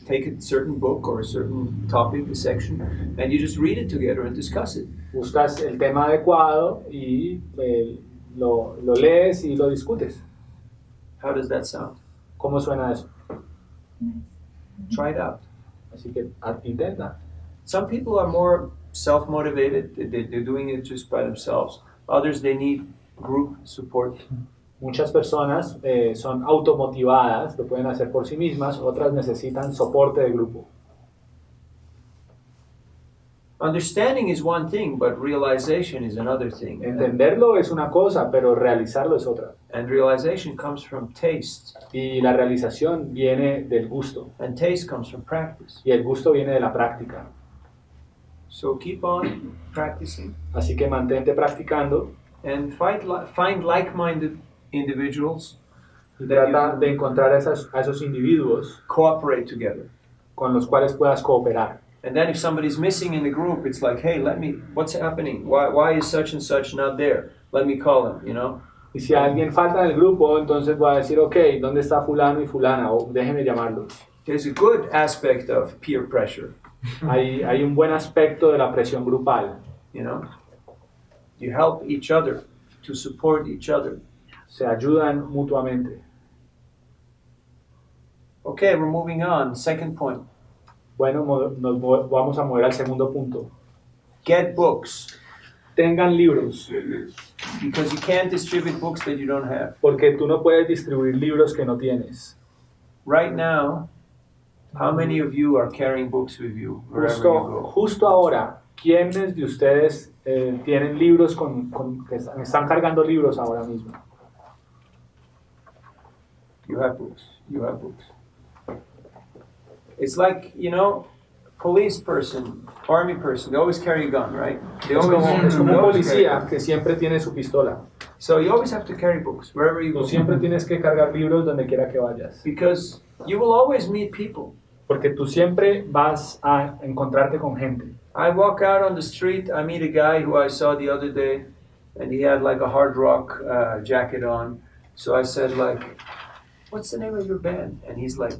A: take a certain book or a certain topic, a section, and you just read it together and discuss it.
B: Buscas el tema adecuado y lo lees y lo discutes.
A: How does that sound?
B: ¿Cómo suena eso?
A: Try it out.
B: Así que intenta.
A: Some people are more self-motivated. They're doing it just by themselves. Others, they need group support.
B: Muchas personas son automotivadas, lo pueden hacer por sí mismas, otras necesitan soporte de grupo.
A: Understanding is one thing, but realization is another thing.
B: Entenderlo es una cosa, pero realizarlo es otra.
A: And realization comes from taste.
B: Y la realización viene del gusto.
A: And taste comes from practice.
B: Y el gusto viene de la práctica.
A: So keep on practicing.
B: Así que mantente practicando.
A: And find like-minded individuals
B: Y
A: that
B: trata
A: you
B: de encontrar a esos individuos
A: cooperate together.
B: con los cuales puedas cooperar.
A: And then if somebody's missing in the group, it's like, hey, what's happening? Why is such and such not there? Let me call him,
B: Y si alguien falta en el grupo, entonces voy a decir, ok, ¿dónde está fulano y fulana? O déjeme llamarlos.
A: There's a good aspect of peer pressure,
B: Hay un buen aspecto de la presión grupal.
A: You help each other to support each other.
B: Se ayudan mutuamente.
A: Okay, we're moving on. Second point.
B: Bueno, vamos a mover al segundo punto.
A: Get books,
B: Tengan libros,
A: because you can't distribute books that you don't have.
B: porque tú no puedes distribuir libros que no tienes.
A: Right now, how many of you are carrying books with you wherever you go?
B: Justo ahora, ¿quiénes de ustedes tienen libros que están cargando libros ahora mismo?
A: You have books. You have books. It's like, police person, army person, they always carry a gun, right? They
B: Es como un
A: they always
B: policía
A: carry-
B: que siempre tiene su pistola.
A: So you always have to carry books wherever you
B: Tú
A: go.
B: siempre tienes que cargar libros donde quiera que vayas.
A: Because you will always meet people.
B: Porque tú siempre vas a encontrarte con gente.
A: I walk out on the street, I meet a guy who I saw the other day, and he had like a hard rock jacket on. So I said like, what's the name of your band? And he's like,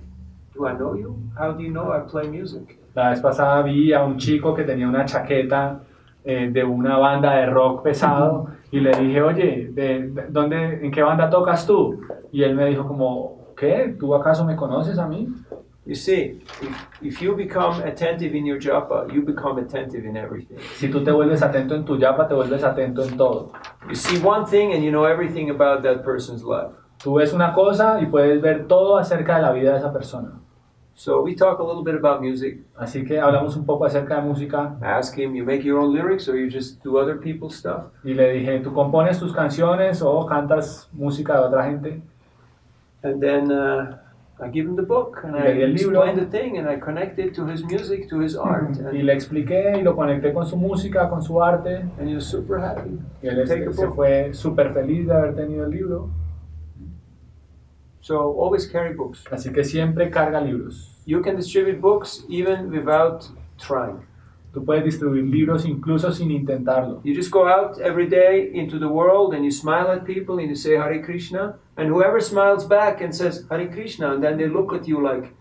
A: do I know you? How do you know I play music?
B: La vez pasada vi a un chico que tenía una chaqueta de una banda de rock pesado y le dije, oye, ¿en qué banda tocas tú? Y él me dijo como, ¿qué? ¿Tú acaso me conoces a mí?
A: You see, if you become attentive in your japa, you become attentive in everything.
B: Si tú te vuelves atento en tu yapa, te vuelves atento en todo.
A: You see one thing and you know everything about that person's life.
B: Tú ves una cosa y puedes ver todo acerca de la vida de esa persona.
A: So we talk a little bit about music.
B: Así que hablamos un poco acerca de música
A: I ask him, you make your own lyrics or you just do other people's stuff?
B: y le dije, ¿tú compones tus canciones o cantas música de otra gente?
A: And then I give him the book and I
B: Le di el libro.
A: explain the thing and I connect it to his music, to his art.
B: Y le expliqué y lo conecté con su música, con su arte.
A: And he was super happy.
B: Y él
A: Take the
B: se
A: book.
B: fue súper feliz de haber tenido el libro.
A: So always carry books.
B: Así que siempre carga libros.
A: You can distribute books even without trying.
B: Tú puedes distribuir libros incluso sin intentarlo.
A: You just go out every day into the world and you smile at people and you say Hare Krishna, and whoever smiles back and says Hare Krishna, and then they look at you like,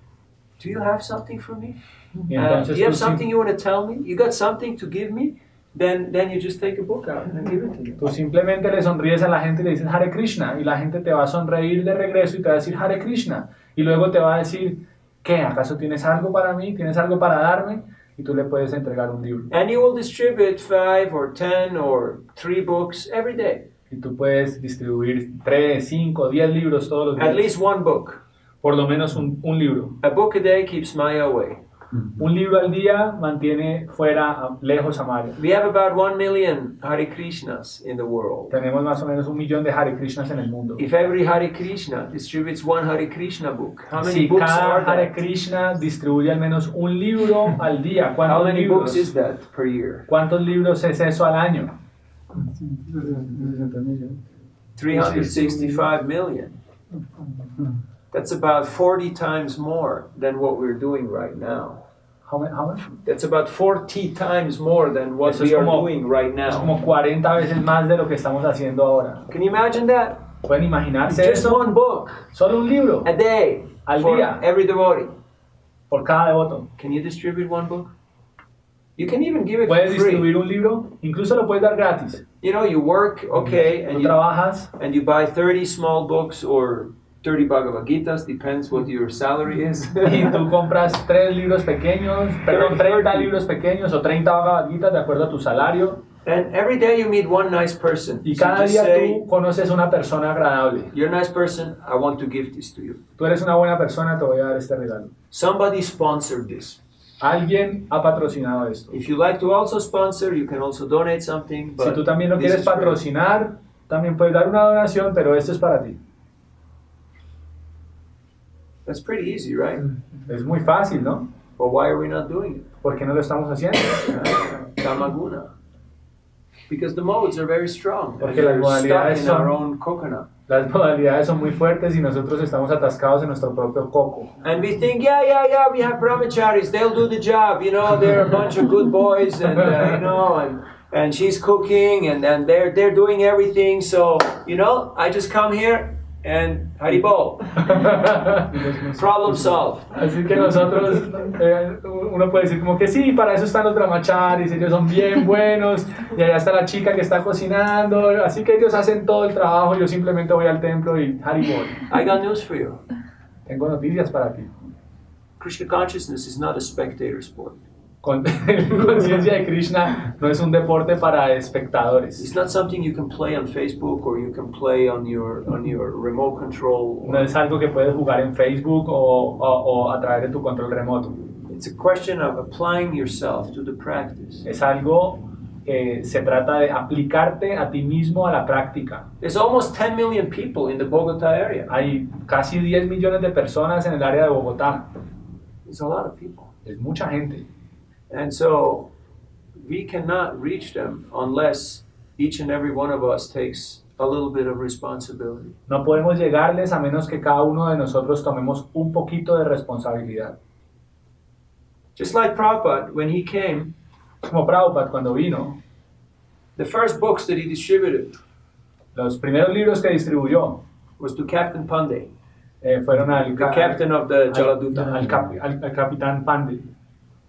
A: do you have something for me?
B: Y
A: Do
B: entonces
A: you have
B: tú,
A: something you want to tell me? You got something to give me? Then you just take a book out and give it to me.
B: tú simplemente le sonríes a la gente y le dices Hare Krishna y la gente te va a sonreír de regreso y te va a decir Hare Krishna y luego te va a decir, ¿qué? ¿Acaso tienes algo para mí? ¿Tienes algo para darme? Y tú le puedes entregar un libro.
A: And you will distribute 5 or 10 or 3 books every day.
B: Y tú puedes distribuir 3, 5, 10 libros todos los
A: At
B: días.
A: least one book.
B: Por lo menos un libro.
A: A book a day keeps Maya away.
B: Un libro al día mantiene lejos a Maya.
A: We have about 1 million Hare Krishnas in the world.
B: Tenemos más o menos 1 millón de Hare Krishnas en el mundo.
A: If every Hare Krishna distributes one Hare Krishna book, how many
B: Si
A: books
B: cada
A: are
B: Hare
A: that?
B: Krishna distribuye al menos un libro al día,
A: How
B: ¿cuántos
A: many
B: libros?
A: books is that per year?
B: ¿Cuántos libros es eso al año?
A: 365 million. That's about 40 times more than what we're doing right now.
B: How much?
A: That's about 40 times more than what
B: Eso es
A: we are
B: como-
A: doing right
B: Es
A: now.
B: como 40 veces más de lo que estamos haciendo ahora.
A: Can you imagine that?
B: ¿Pueden imaginarse
A: Just
B: eso?
A: one book
B: Solo un libro
A: a day
B: Al
A: for
B: día.
A: every devotee.
B: por cada devoto.
A: Can you distribute one book? You can even give it
B: Puedes
A: for free.
B: distribuir un libro, incluso lo puedes dar gratis.
A: You know, you work, okay,
B: Tú
A: and you
B: trabajas
A: and you buy 30 small books or 30 Bhagavad Gitas, depends what your salary is.
B: y tú compras 3 libros pequeños, perdón, 30 libros pequeños o 30 Bhagavad Gitas de acuerdo a tu salario.
A: And every day you meet one nice person.
B: Y
A: So
B: cada
A: just
B: día
A: say,
B: tú conoces una persona agradable.
A: you're a nice person, I want to give this to you.
B: Tú eres una buena persona, te voy a dar este regalo.
A: Somebody sponsored this.
B: Alguien ha patrocinado esto.
A: If you like to also sponsor, you can also donate something.
B: Si
A: But
B: tú también lo
A: this
B: quieres
A: is for-
B: patrocinar, también puedes dar una donación, pero esto es para ti.
A: That's pretty easy, right?
B: Es muy fácil, ¿no?
A: But why are we not doing it?
B: ¿Por qué no lo estamos haciendo?
A: Tamaguna. Because the modes are very strong.
B: Porque
A: And
B: las
A: we're stuck
B: modalidades
A: in
B: son-
A: our own coconut.
B: Las modalidades son muy fuertes y nosotros estamos atascados en nuestro propio coco.
A: And we think, yeah, we have brahmacharis, they'll do the job, you know, they're a bunch of good boys, and you know, and she's cooking, and they're doing everything, so, you know, I just come here and haribol, problem solved.
B: Así que nosotros, uno puede decir como que sí, para eso están los brahmacharis, ellos son bien buenos, y allá está la chica que está cocinando, así que ellos hacen todo el trabajo, yo simplemente voy al templo y haribol.
A: I got news for you.
B: Tengo noticias para ti.
A: Krishna consciousness is not a spectator sport.
B: Conciencia de Krishna no es un deporte para espectadores.
A: It's not something you can play on Facebook or you can play on your remote control.
B: No es algo que puedes jugar en Facebook o a través de tu control remoto.
A: It's a question of applying yourself to the practice.
B: Es algo que se trata de aplicarte a ti mismo a la práctica.
A: There's almost 10 million people in the Bogota area.
B: Hay casi 10 millones de personas en el área de Bogotá.
A: It's a lot of people.
B: Es mucha gente.
A: And so we cannot reach them unless each and every one of us takes a little bit of responsibility.
B: No podemos llegarles a menos que cada uno de nosotros tomemos un poquito de responsabilidad.
A: Just like Prabhupada, when he came,
B: Como Prabhupada cuando vino,
A: the first books that he distributed
B: los primeros libros que distribuyó
A: was to Captain Pandey,
B: fueron al,
A: the captain of the Jaladuta.
B: al capitán Pandey.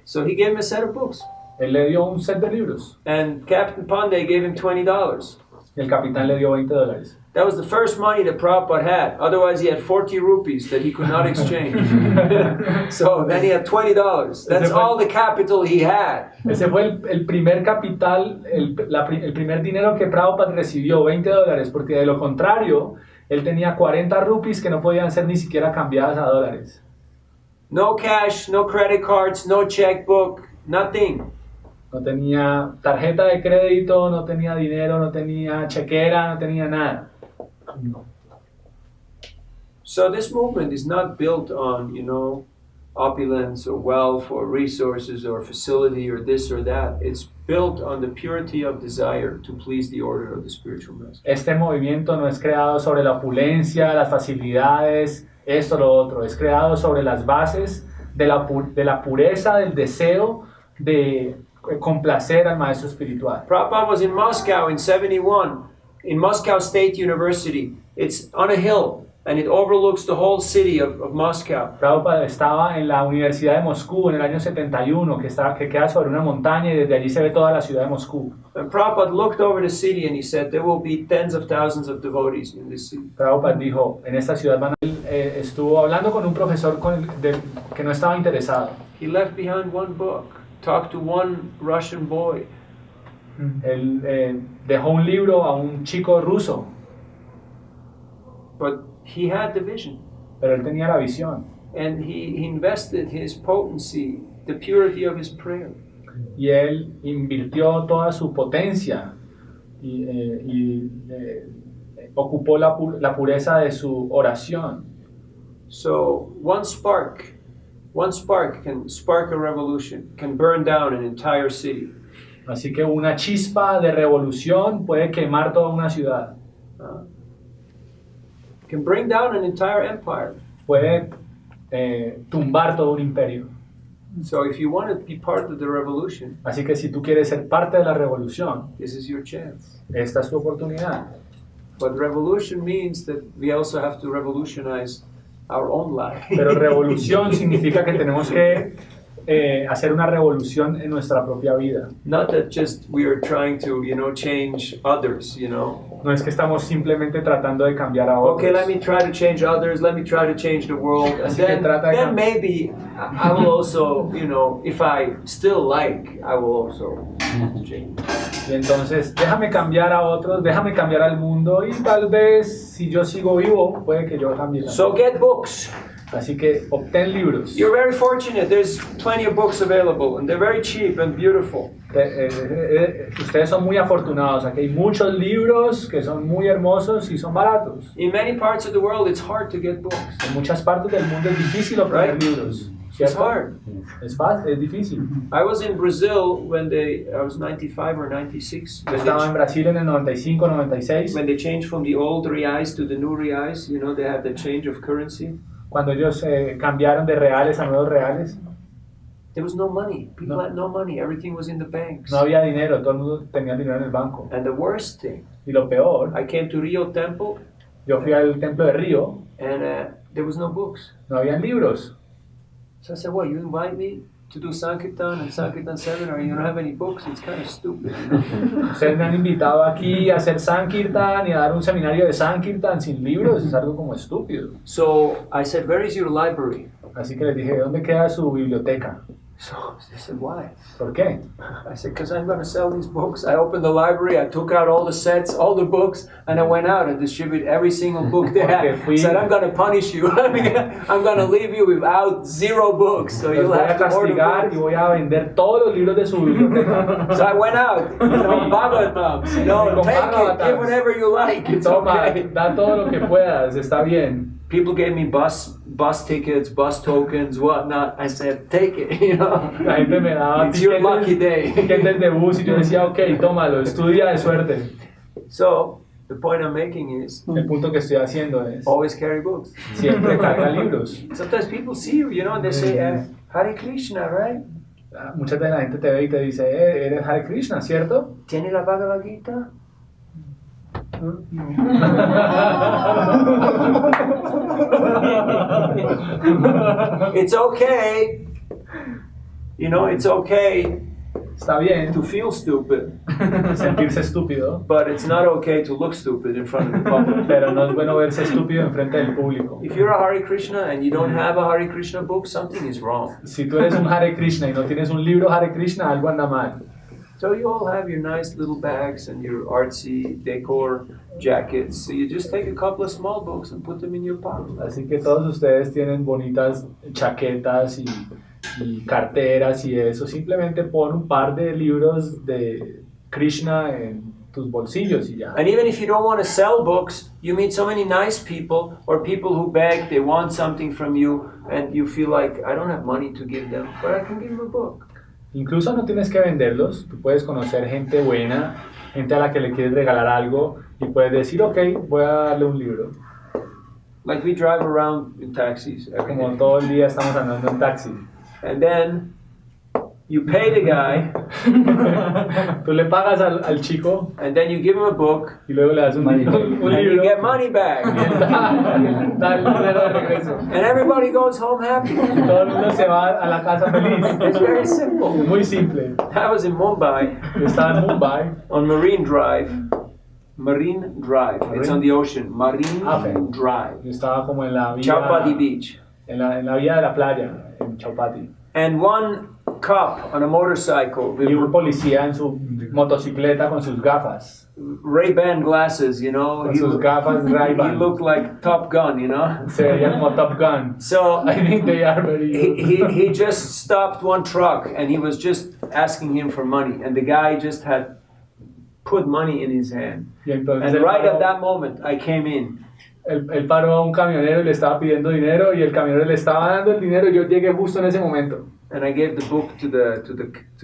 A: So he gave him a set of books.
B: Él le dio un set de libros
A: And Captain Pandey gave him $20.
B: y el capitán le dio $20.
A: That was the first money that Prabhupada had. Otherwise, he had 40 rupees that he could not exchange. So then he had $20. That's all the capital he had.
B: Ese fue el primer capital, el primer dinero que Prabhupada recibió, $20, porque de lo contrario, él tenía 40 rupees que no podían ser ni siquiera cambiadas a dólares.
A: No cash, no credit cards, no checkbook, nothing.
B: No tenía tarjeta de crédito, no tenía dinero, no tenía chequera, no tenía nada.
A: So this movement is not built on, you know, opulence or wealth or resources or facility or this or that. It's built on the purity of desire to please the order of the spiritual master.
B: Este movimiento no es creado sobre la opulencia, las facilidades, esto, lo otro. Es creado sobre las bases de la pureza del deseo de complacer al maestro espiritual.
A: Prabhupada was in Moscow in 71, in Moscow State University. It's on a hill and it overlooks the whole city of Moscow.
B: Prabhupada estaba en la Universidad de Moscú en el año 71, que queda sobre una montaña y desde allí se ve toda la ciudad de Moscú.
A: And Prabhupada looked over the city and he said, there will be tens of thousands of devotees in this city.
B: Prabhupada dijo, en esta ciudad estuvo hablando con un profesor que no estaba interesado.
A: He left behind one book, talked to one Russian boy.
B: Él dejó un libro a un chico ruso,
A: but he had the vision.
B: pero él tenía la visión.
A: And he invested his potency, the purity of his prayer.
B: Y él invirtió toda su potencia y ocupó la pureza de su oración.
A: So one spark can spark a revolution, can burn down an entire city.
B: Así que una chispa de revolución puede quemar toda una ciudad.
A: Can bring down an entire empire.
B: Puede tumbar todo un imperio.
A: So if you want to be part of the revolution,
B: Así que si tú quieres ser parte de la revolución,
A: this is your chance.
B: esta es tu oportunidad.
A: But revolution means that we also have to revolutionize our own life.
B: Pero revolución significa que tenemos que hacer una revolución en nuestra propia vida.
A: Not that just we are trying to, change others,
B: No es que estamos simplemente tratando de cambiar a otros.
A: Okay, let me try to change others, let me try to change the world. And
B: Así que trata de
A: then maybe I will also, if I still like, I will also change.
B: Y entonces, déjame cambiar a otros, déjame cambiar al mundo y tal vez si yo sigo vivo, puede que yo cambie.
A: So get books.
B: Así que obtén libros.
A: You're very fortunate. There's plenty of books available and they're very cheap and beautiful.
B: Ustedes son muy afortunados. Aquí hay muchos libros que son muy hermosos y son baratos.
A: In many parts of the world it's hard to get books.
B: En muchas partes del mundo es difícil obtener
A: Right.
B: libros.
A: It's
B: ¿Cierto?
A: hard.
B: Es fácil, es difícil.
A: I was in Brazil when I was 95 or 96.
B: Yo estaba en Brasil en el 95, 96.
A: When they changed from the old reais to the new reais, they had the change of currency.
B: Cuando ellos cambiaron de reales a nuevos reales,
A: There was no money. People
B: No.
A: had no money. Everything was in the banks.
B: no había dinero, todo el mundo tenía dinero en el banco.
A: And the worst thing,
B: Y lo peor,
A: I came to Rio Temple
B: yo fui al templo de Río,
A: and there was no books.
B: no habían libros.
A: So I said, "What? You invite me to do Sankirtan and Sankirtan seminar and you don't have any books? It's kind of stupid."
B: Ustedes me han invitado aquí a hacer Sankirtan y a dar un seminario de Sankirtan sin libros, es algo como estúpido.
A: So I said, "Where is your library?"
B: Así que les dije, ¿dónde queda su biblioteca?
A: So they said, "Why?"
B: ¿Por qué?
A: I said, "Because I'm going to sell these books." I opened the library, I took out all the sets, all the books, and I went out and distributed every single book they had.
B: Porque fui-
A: Said, "I'm going to punish you. I'm going to leave you without 0 books, so
B: Los
A: you'll
B: voy a
A: have to order
B: castigar y
A: books."
B: voy a vender todos los libros de su biblioteca.
A: So I went out, Bhagavatams, take
B: Con
A: it,
B: Bhagavatams.
A: give whatever you like, it's
B: Toma,
A: okay.
B: da todo lo que puedas, está bien.
A: People gave me bus tickets, bus tokens, whatnot. I said, take it,
B: La gente me daba
A: It's your lucky day.
B: tiquetes de bus y yo decía, ok, tómalo, es tu día de suerte.
A: So, the point I'm making is,
B: El punto que estoy haciendo es,
A: always carry books.
B: siempre carga libros.
A: Sometimes people see you, and they say, Hare Krishna, right?
B: Mucha de la gente te ve y te dice, eres Hare Krishna, ¿cierto?
A: ¿Tiene la Bhagavad Gita? It's okay. It's okay
B: Está bien
A: to feel stupid,
B: sentirse estúpido,
A: but it's not okay to look stupid in front of the public.
B: pero no es bueno verse estúpido enfrente del público.
A: If you're a Hare Krishna and you don't have a Hare Krishna book, something is wrong.
B: Si tú eres un Hare Krishna y no tienes un libro Hare Krishna, algo anda mal.
A: So you all have your nice little bags and your artsy decor jackets. So you just take a couple of small books and put them in your pocket.
B: Así que todos ustedes tienen bonitas chaquetas y carteras y eso. Simplemente pon un par de libros de Krishna en tus bolsillos y ya.
A: And even if you don't want to sell books, you meet so many nice people or people who beg, they want something from you, and you feel like, I don't have money to give them, but I can give them a book.
B: Incluso no tienes que venderlos, tú puedes conocer gente buena, gente a la que le quieres regalar algo y puedes decir, ok, voy a darle un libro.
A: Like we drive around in taxis every
B: Como
A: day.
B: todo el día estamos andando en taxi.
A: And then you pay the guy,
B: Tú le pagas al chico
A: and then you give him a book,
B: y luego le das un
A: and you
B: libro
A: get money back.
B: da el dinero de regreso.
A: And everybody goes home happy.
B: Y todo el mundo se va a la casa feliz.
A: It's very simple.
B: Muy simple.
A: I was in Mumbai
B: Yo estaba en Mumbai,
A: on Marine Drive. Marine Drive. It's on the ocean. Marine
B: Okay.
A: Drive.
B: yo estaba como en la vía,
A: Chowpatty Beach.
B: en la vía de la playa, en Chowpatty.
A: And one cop on a motorcycle with
B: Y un policía en su motocicleta con sus gafas.
A: Ray-Ban glasses, you know.
B: Con sus gafas
A: He
B: Ray-Ban.
A: looked like Top Gun, you know.
B: Se veía como Top Gun.
A: So
B: I think they are very
A: he just stopped one truck and he was just asking him for money, and the guy just had put money in his hand.
B: Y entonces
A: And right at that moment, I came in.
B: él paró a un camionero y le estaba pidiendo dinero y el camionero le estaba dando el dinero y yo llegué justo en ese momento.
A: And I gave the book to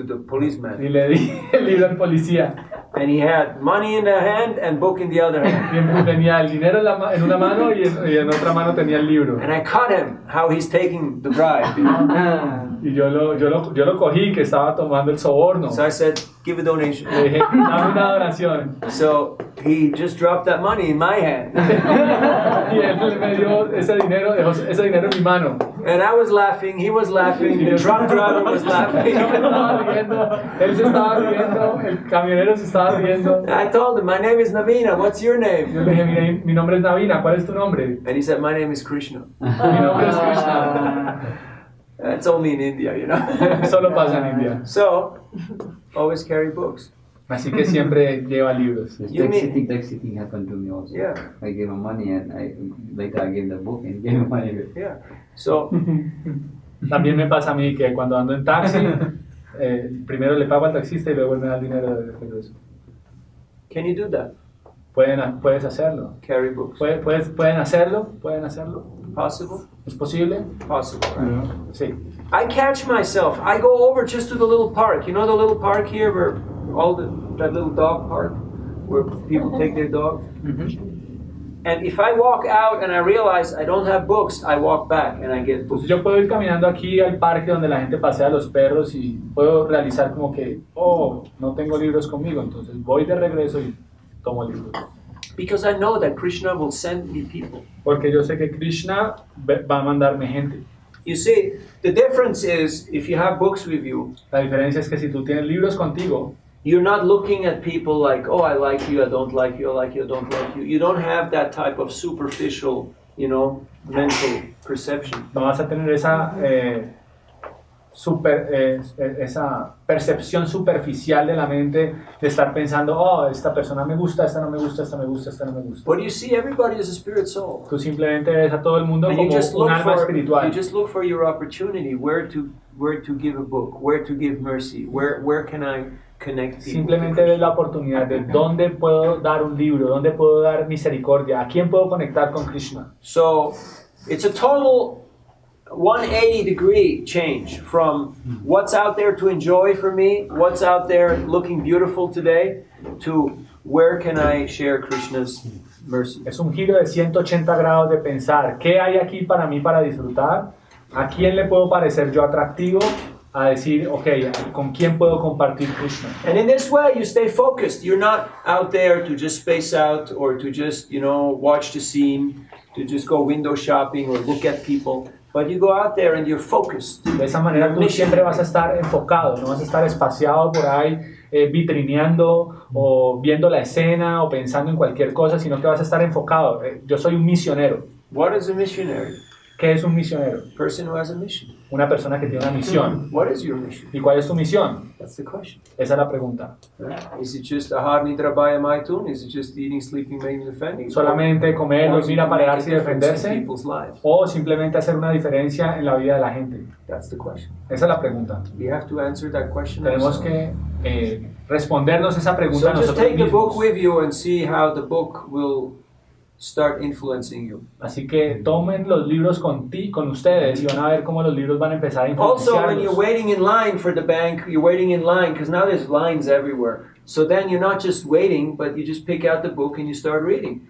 A: the policeman.
B: Y le di el libro al policía.
A: And he had money in the hand and book in the other hand.
B: Y tenía el dinero en una mano y en otra mano tenía el libro.
A: And I caught him how he's taking the bribe, you know.
B: Y yo lo cogí que estaba tomando el soborno.
A: So I said, give a donation.
B: Le dije, dame una donación.
A: So he just dropped that money in my hand.
B: Y él me dio ese dinero, dejó ese dinero en mi mano.
A: And I was laughing, he was laughing, the truck driver was laughing.
B: Yo me estaba riendo, él se estaba riendo, el camionero se estaba riendo.
A: I told him, my name is Navina, what's your
B: Yo
A: name?
B: le dije, mira, mi nombre es Navina, ¿cuál es tu nombre?
A: And he said, my name is Krishna.
B: Mi nombre es Krishna.
A: That's only in India, you know.
B: Solo pasa en India.
A: So, always carry books.
B: Así que siempre lleva libros.
F: This
A: You mean-
F: taxi thing happened to me also.
A: Yeah.
F: I gave him money and later I gave the book and gave him money.
A: Yeah. So,
B: También me pasa a mí que cuando ando en taxi, primero le pago al taxista y luego él me da el dinero de regreso.
A: can you do that?
B: Puedes hacerlo.
A: Carry books.
B: Pueden hacerlo.
A: Possible?
B: ¿Es posible?
A: Possible, right?
B: Sí.
A: I catch myself. I go over just to the little park. You know the little park here where that little dog park where people take their dog? And if I walk out and I realize I don't have books, I walk back and I get books.
B: Entonces yo puedo ir caminando aquí al parque donde la gente pasea a los perros y puedo realizar como que, no tengo libros conmigo, entonces voy de regreso y tomo libros.
A: Because I know that Krishna will send me people.
B: Porque yo sé que Krishna va a mandarme gente.
A: You see, the difference is if you have books with you,
B: La diferencia es que si tú tienes libros contigo,
A: you're not looking at people like, oh, I like you, I don't like you, I like you, I don't like you. You don't have that type of superficial, mental perception.
B: no vas a tener esa, esa percepción superficial de la mente de estar pensando, esta persona me gusta, esta no me gusta, esta me gusta, esta no me gusta.
A: What do you see? Everybody is a spirit soul.
B: Tú simplemente ves a todo el mundo
A: And
B: como
A: you just
B: un alma espiritual.
A: look for your opportunity, where to give a book, where to give mercy, where can I connect people.
B: Simplemente ves la oportunidad de dónde puedo dar un libro, dónde puedo dar misericordia, a quién puedo conectar con Krishna.
A: So it's a total 180-degree change from what's out there to enjoy for me, what's out there looking beautiful today, to where can I share Krishna's mercy.
B: Es un giro de 180 grados de pensar, ¿qué hay aquí para mí para disfrutar? ¿A quién le puedo parecer yo atractivo? A decir, ok, ¿con quién puedo compartir Krishna?
A: And in this way, you stay focused. You're not out there to just space out or to just, watch the scene, to just go window shopping or look at people. But you go out there and you're focused.
B: De esa manera tú siempre vas a estar enfocado, no vas a estar espaciado por ahí vitrineando o viendo la escena o pensando en cualquier cosa, sino que vas a estar enfocado. Yo soy un misionero.
A: What is a missionary?
B: ¿Qué es un misionero?
A: Person who has a mission.
B: Una persona que tiene una misión.
A: What is your mission?
B: ¿Y cuál es tu misión?
A: That's the question.
B: Esa es la pregunta.
A: Is it just ahar nitra baya maitun? Is it just eating, sleeping, making, defending?
B: Solamente comer,
A: Or is
B: dormir,
A: it to make a
B: aparearse y
A: difference in
B: defenderse,
A: people's lives?
B: o simplemente hacer una diferencia en la vida de la gente.
A: That's the question.
B: Esa es la pregunta.
A: We have to answer that question.
B: Tenemos
A: ourselves.
B: que respondernos esa pregunta
A: So
B: a
A: just
B: nosotros
A: take the book
B: mismos.
A: with you and see how the book will start influencing you.
B: Así que tomen los libros con ustedes y van a ver cómo los libros van a empezar a
A: Also, when you're
B: influenciarlos.
A: waiting in line for the bank, you're waiting in line because now there's lines everywhere. So then you're not just waiting, but you just pick out the book and you start reading.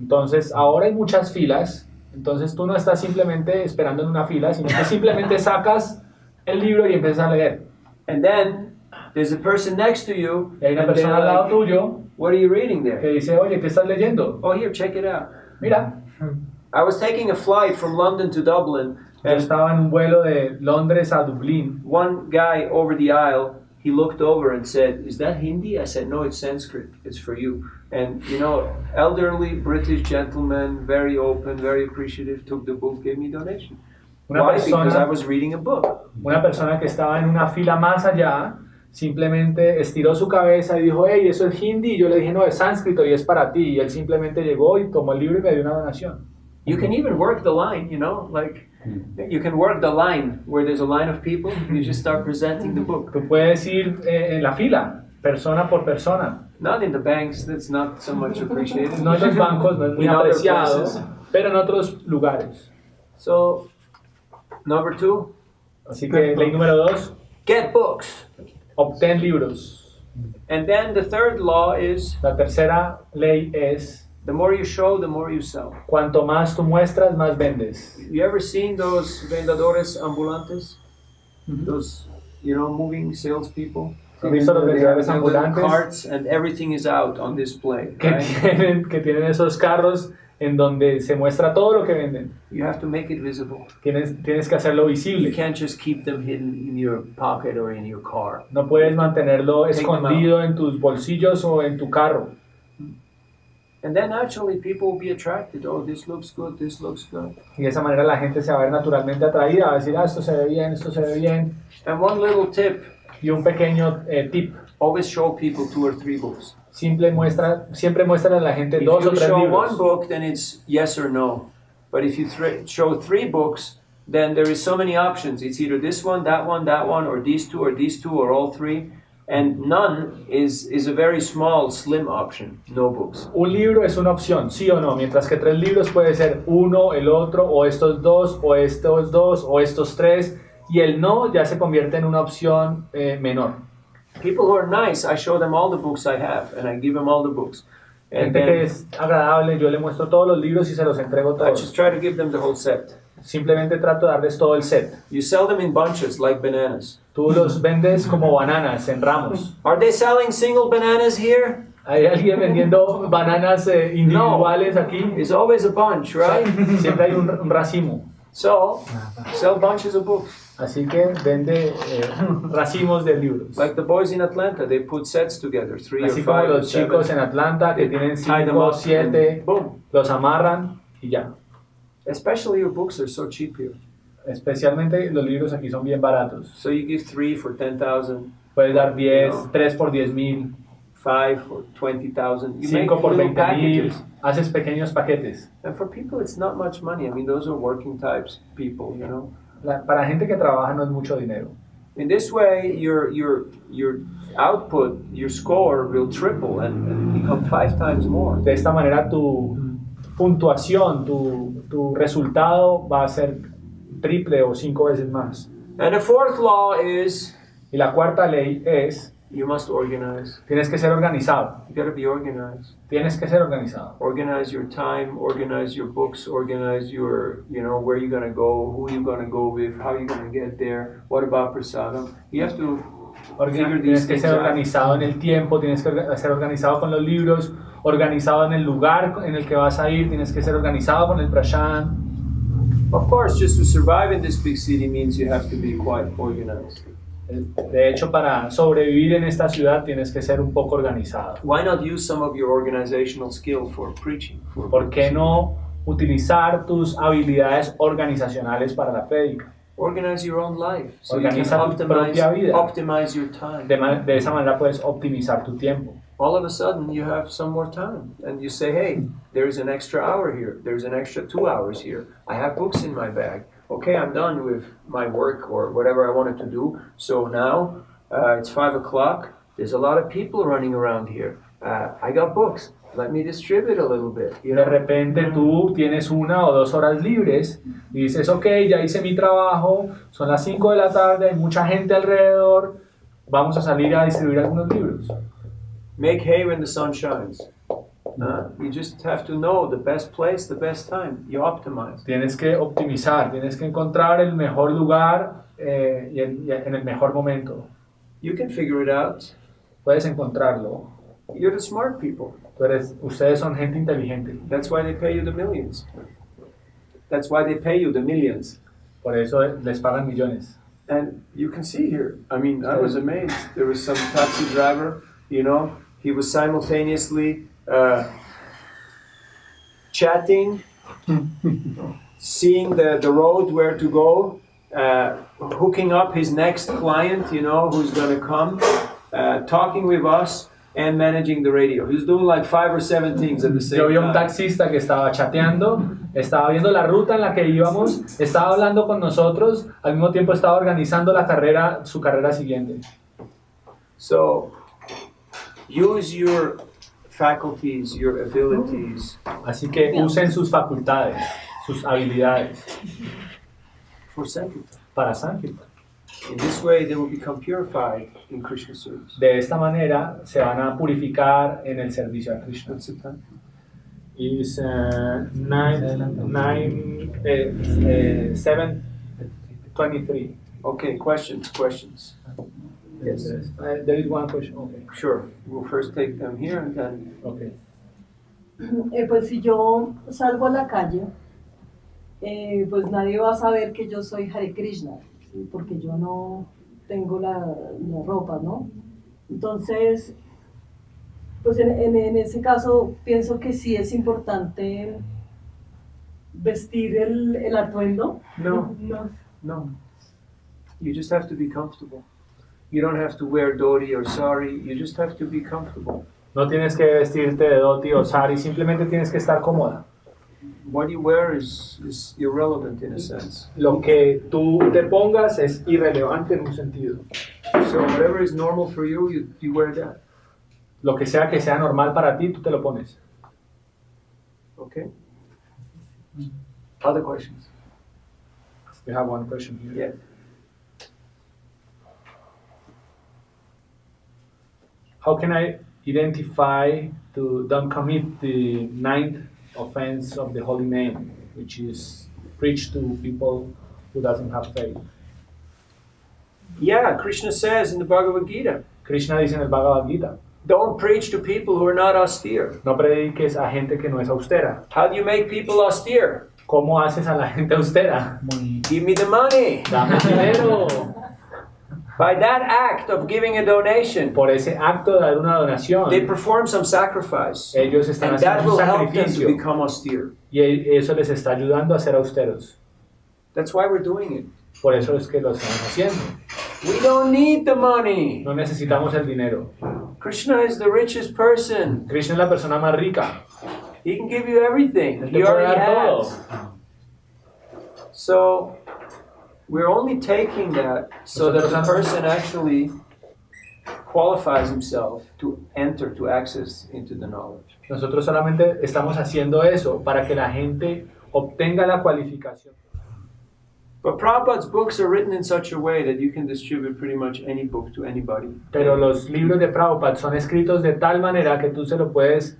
B: Entonces, ahora hay muchas filas, entonces tú no estás simplemente esperando en una fila, sino que simplemente sacas el libro y empiezas a leer.
A: And then there's a person next to you.
B: Y hay una
A: and they're
B: persona al lado
A: like,
B: tuyo
A: what are you reading
B: que
A: there?
B: dice, oye, ¿qué estás leyendo?
A: Oh, here, check it out.
B: Mira,
A: I was taking a flight from London to Dublin,
B: yo
A: and
B: estaba en un vuelo de Londres a Dublín.
A: one guy over the aisle, he looked over and said, "Is that Hindi?" I said, "No, it's Sanskrit. It's for you." And elderly British gentleman, very open, very appreciative, took the book, gave me donation.
B: Una
A: Why? Because I
B: persona,
A: was reading a book.
B: una persona que estaba en una fila más allá simplemente estiró su cabeza y dijo, hey, eso es hindi. Y yo le dije, no, es sánscrito y es para ti. Y él simplemente llegó y tomó el libro y me dio una donación.
A: You can even work the line, like you can work the line where there's a line of people. You just start presenting the book.
B: Tú puedes ir en la fila, persona por persona.
A: Not in the banks, that's not so much appreciated.
B: No en los bancos, no es muy
A: In other
B: apreciado,
A: places.
B: pero en otros lugares.
A: So, number 2,
B: Así que ley número 2,
A: get books.
B: obtén libros.
A: And then the third law is
B: La tercera ley es,
A: the more you show, the more you sell.
B: cuanto más tú muestras, más vendes.
A: You ever seen those vendedores ambulantes? Those, moving salespeople?
B: ¿Has visto los vendedores
A: Their little
B: ambulantes
A: carts and everything is out on display.
B: que
A: Right?
B: tienen esos carros en donde se muestra todo lo que venden?
A: You have to make it visible.
B: Tienes que hacerlo
A: You
B: visible.
A: can't just keep them hidden in your pocket or in your car.
B: No puedes mantenerlo
A: Take them
B: escondido en tus bolsillos o en tu carro.
A: And then naturally people will be attracted. Oh, this looks good, this looks good.
B: Y de esa manera la gente se va a ver naturalmente atraída, va a decir, esto se ve bien, esto se ve bien.
A: And one little tip,
B: Y un pequeño tip,
A: always show people 2 or 3 books.
B: siempre muestra a la gente
A: If
B: 2 o
A: you
B: 3
A: show one
B: libros.
A: book, then it's yes or no. But if you show 3 books, then there is so many options. It's either this one, or these two, or all 3. And none is a very small, slim option. No books.
B: Un libro es una opción, sí o no, mientras que 3 libros puede ser uno, el otro, o estos 2, o estos 2, o estos 3, y el no ya se convierte en una opción menor.
A: People who are nice, I show them all the books I have, and I give them all the books. And
B: Gente que
A: then
B: es agradable, yo le muestro todos los libros y se los entrego
A: I just
B: todos.
A: try to give them the whole set.
B: Simplemente trato de darles todo el set.
A: You sell them in bunches, like bananas.
B: Tú los vendes como bananas en ramos.
A: Are they selling single bananas here?
B: ¿Hay alguien vendiendo bananas individuales aquí?
A: It's always a bunch, right?
B: Siempre hay un racimo.
A: So, sell bunches of books.
B: Así que vende racimos de libros.
A: Like the boys in Atlanta, they put sets together, 3 or
B: Así como
A: 5 or
B: los chicos
A: 7.
B: en Atlanta que tienen
A: Tie them
B: 5 o
A: up
B: 7,
A: and boom.
B: los amarran y ya.
A: Especially your books are so cheap here.
B: Especialmente los libros aquí son bien baratos.
A: So you give 3 for 10,000,
B: Puedes dar 10,
A: No.
B: 3 por 10,000,
A: 5 for 20,000. You make
B: 5 por
A: little
B: 20,000.
A: packages.
B: Haces pequeños paquetes.
A: And for people, it's not much money. I mean, those are working types people,
B: Para gente que trabaja no es mucho dinero.
A: In this way, your output, your score will triple and become 5 times more.
B: De esta manera tu puntuación, tu resultado va a ser triple o 5 veces más.
A: And the fourth law is
B: Y la cuarta ley es,
A: you must organize.
B: tienes que ser organizado.
A: You got to be organized.
B: Tienes que ser organizado.
A: Organize your time, organize your books, organize your, where you're going to go, who you're going to go with, how you're going to get there, what about prasadam. You have to figure these
B: Tienes que
A: things
B: ser
A: out.
B: organizado en el tiempo, tienes que ser organizado con los libros, organizado en el lugar en el que vas a ir, tienes que ser organizado con el prashan.
A: Of course, just to survive in this big city means you have to be quite organized.
B: De hecho, para sobrevivir en esta ciudad tienes que ser un poco organizado.
A: Why not use some of your organizational skill for preaching?
B: ¿Por qué no utilizar tus habilidades organizacionales para la prédica?
A: Organize your own life so you can
B: Organiza tu propia vida.
A: optimize your time.
B: De esa manera puedes optimizar tu tiempo.
A: All of a sudden you have some more time and you say, hey, there's an extra hour here, there's an extra 2 hours here, I have books in my bag. Okay, I'm done with my work or whatever I wanted to do, so now it's 5 o'clock, there's a lot of people running around here, I got books, let me distribute a little bit.
B: De repente tú tienes 1 o 2 horas libres y dices, ok, ya hice mi trabajo, son las 5 de la tarde, hay mucha gente alrededor, vamos a salir a distribuir algunos libros.
A: Make hay when the sun shines. You just have to know the best place, the best time. You optimize.
B: Tienes que optimizar, tienes que encontrar el mejor lugar y en el mejor momento.
A: You can figure it out.
B: Puedes encontrarlo.
A: You're the smart people.
B: Ustedes son gente inteligente.
A: That's why they pay you the millions. That's why they pay you the millions.
B: Por eso les pagan millones.
A: And you can see here, I mean, I was amazed. There was some taxi driver, he was simultaneously chatting, seeing the road where to go, hooking up his next client, who's going to come, talking with us, and managing the radio. He's doing like 5 or 7 things at the same
B: Yo vi a un
A: time.
B: taxista que estaba chateando, estaba viendo la ruta en la que íbamos, estaba hablando con nosotros, al mismo tiempo estaba organizando su carrera siguiente.
A: So, use your faculties, your abilities
B: Así que usen sus facultades, sus habilidades
A: for Sankirtan.
B: para Sankirtan.
A: In this way, they will become purified in Krishna service.
B: De esta manera se van a purificar en el servicio a Krishna.
A: What's the time?
B: Is 7:23.
A: Okay, questions. Yes.
B: There is one question. Okay.
A: Sure. We'll first take them here and then.
B: Okay.
G: Pues si yo salgo a la calle, pues nadie va a saber que yo soy Hare Krishna, ¿sí? Porque yo no tengo la ropa, ¿no? Entonces, pues en ese caso pienso que sí es importante vestir el atuendo.
A: No. No. You just have to be comfortable. You don't have to wear dhoti or sari. You just have to be comfortable.
B: No tienes que vestirte de dhoti o sari, simplemente tienes que estar cómoda.
A: What you wear is irrelevant in a sense.
B: Lo que tú te pongas es irrelevante en un sentido.
A: So whatever is normal for you, you wear that.
B: Lo que sea normal para ti, tú te lo pones.
A: Okay? Other questions?
B: We have one question here.
A: Yeah.
B: How can I identify to don't commit the 9th offense of the holy name, which is preach to people who doesn't have faith?
A: Yeah, Krishna says in the Bhagavad Gita,
B: Krishna dice en el Bhagavad Gita,
A: don't preach to people who are not austere.
B: no prediques a gente que no es austera.
A: How do you make people austere?
B: ¿Cómo haces a la gente austera?
A: Give me the money.
B: Dame dinero.
A: By that act of giving a donation,
B: Por ese acto de dar una donación,
A: they perform some sacrifice.
B: ellos están
A: And that
B: haciendo un
A: will help them to
B: sacrificio
A: become austere.
B: y eso les está ayudando a ser austeros.
A: That's why we're doing it.
B: Por eso es que lo estamos haciendo.
A: We don't need the money.
B: No necesitamos el dinero.
A: Krishna is the richest person.
B: Krishna es la persona más rica.
A: He can give you everything.
B: Él
A: He
B: te puede
A: already
B: dar todo.
A: has. So we're only taking that so that the person actually qualifies himself to enter, to access into the knowledge.
B: Nosotros solamente estamos haciendo eso para que la gente obtenga la cualificación.
A: But Prabhupada's books are written in such a way that you can distribute pretty much any book to anybody.
B: Pero los libros de Prabhupada son escritos de tal manera que tú se lo puedes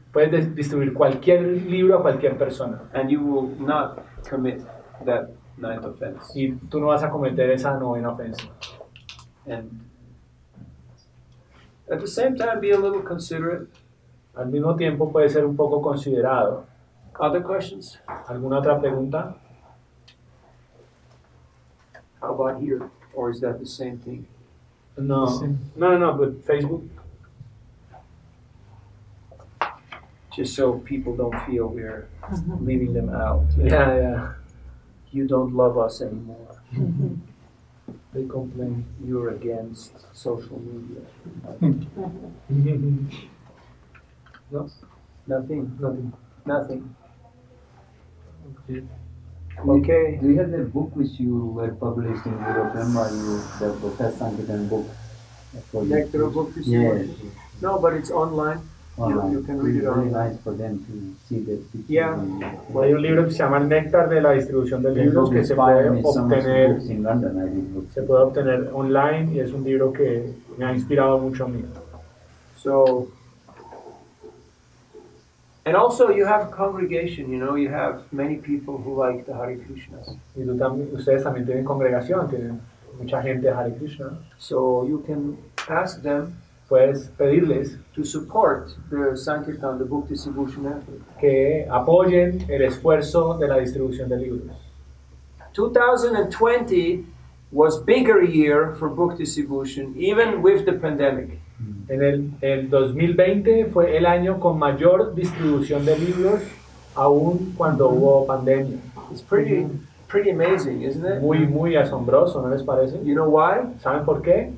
B: distribuir cualquier libro a cualquier persona.
A: And you will not commit that 9th offense.
B: Y tú no vas a cometer esa 9ª ofensa.
A: And at the same time, be a little considerate.
B: Al mismo tiempo puede ser un poco considerado.
A: Other questions?
B: ¿Alguna otra pregunta?
A: How about here? Or is that the same thing?
B: No, but Facebook.
A: Just so people don't feel we're leaving them out.
B: Yeah.
A: You don't love us anymore.
B: They complain.
A: You're against social media.
B: No?
A: Nothing.
B: Nothing.
A: Nothing.
B: Okay.
A: Okay.
F: Do you have that book which you were published in Europe? Remember the first Sankirtan book?
A: Nectar of Bhakti
F: Yes.
A: Symphony? No, but it's online.
F: Online.
A: You can read it
F: It's very
A: online.
F: nice for them to see that picture.
A: Yeah.
B: Hay un libro que se llama El Néctar de la distribución de libros que se puede obtener,
F: in London. I did books.
B: se puede obtener online y es un libro que me ha inspirado mucho a mí.
A: So, and also you have a congregation, you have many people who like the Hare Krishnas.
B: Y ustedes también tienen congregación, tienen mucha gente de Hare Krishna.
A: So you can ask them
B: Puedes pedirles
A: to support the Sankirtan, the book distribution effort.
B: que apoyen el esfuerzo de la distribución de libros.
A: 2020 was bigger year for book distribution, even with the pandemic.
B: En el 2020 fue el año con mayor distribución de libros, aún cuando hubo pandemia.
A: It's pretty amazing, isn't it?
B: Muy asombroso, ¿no les parece?
A: You know why?
B: ¿Saben por qué?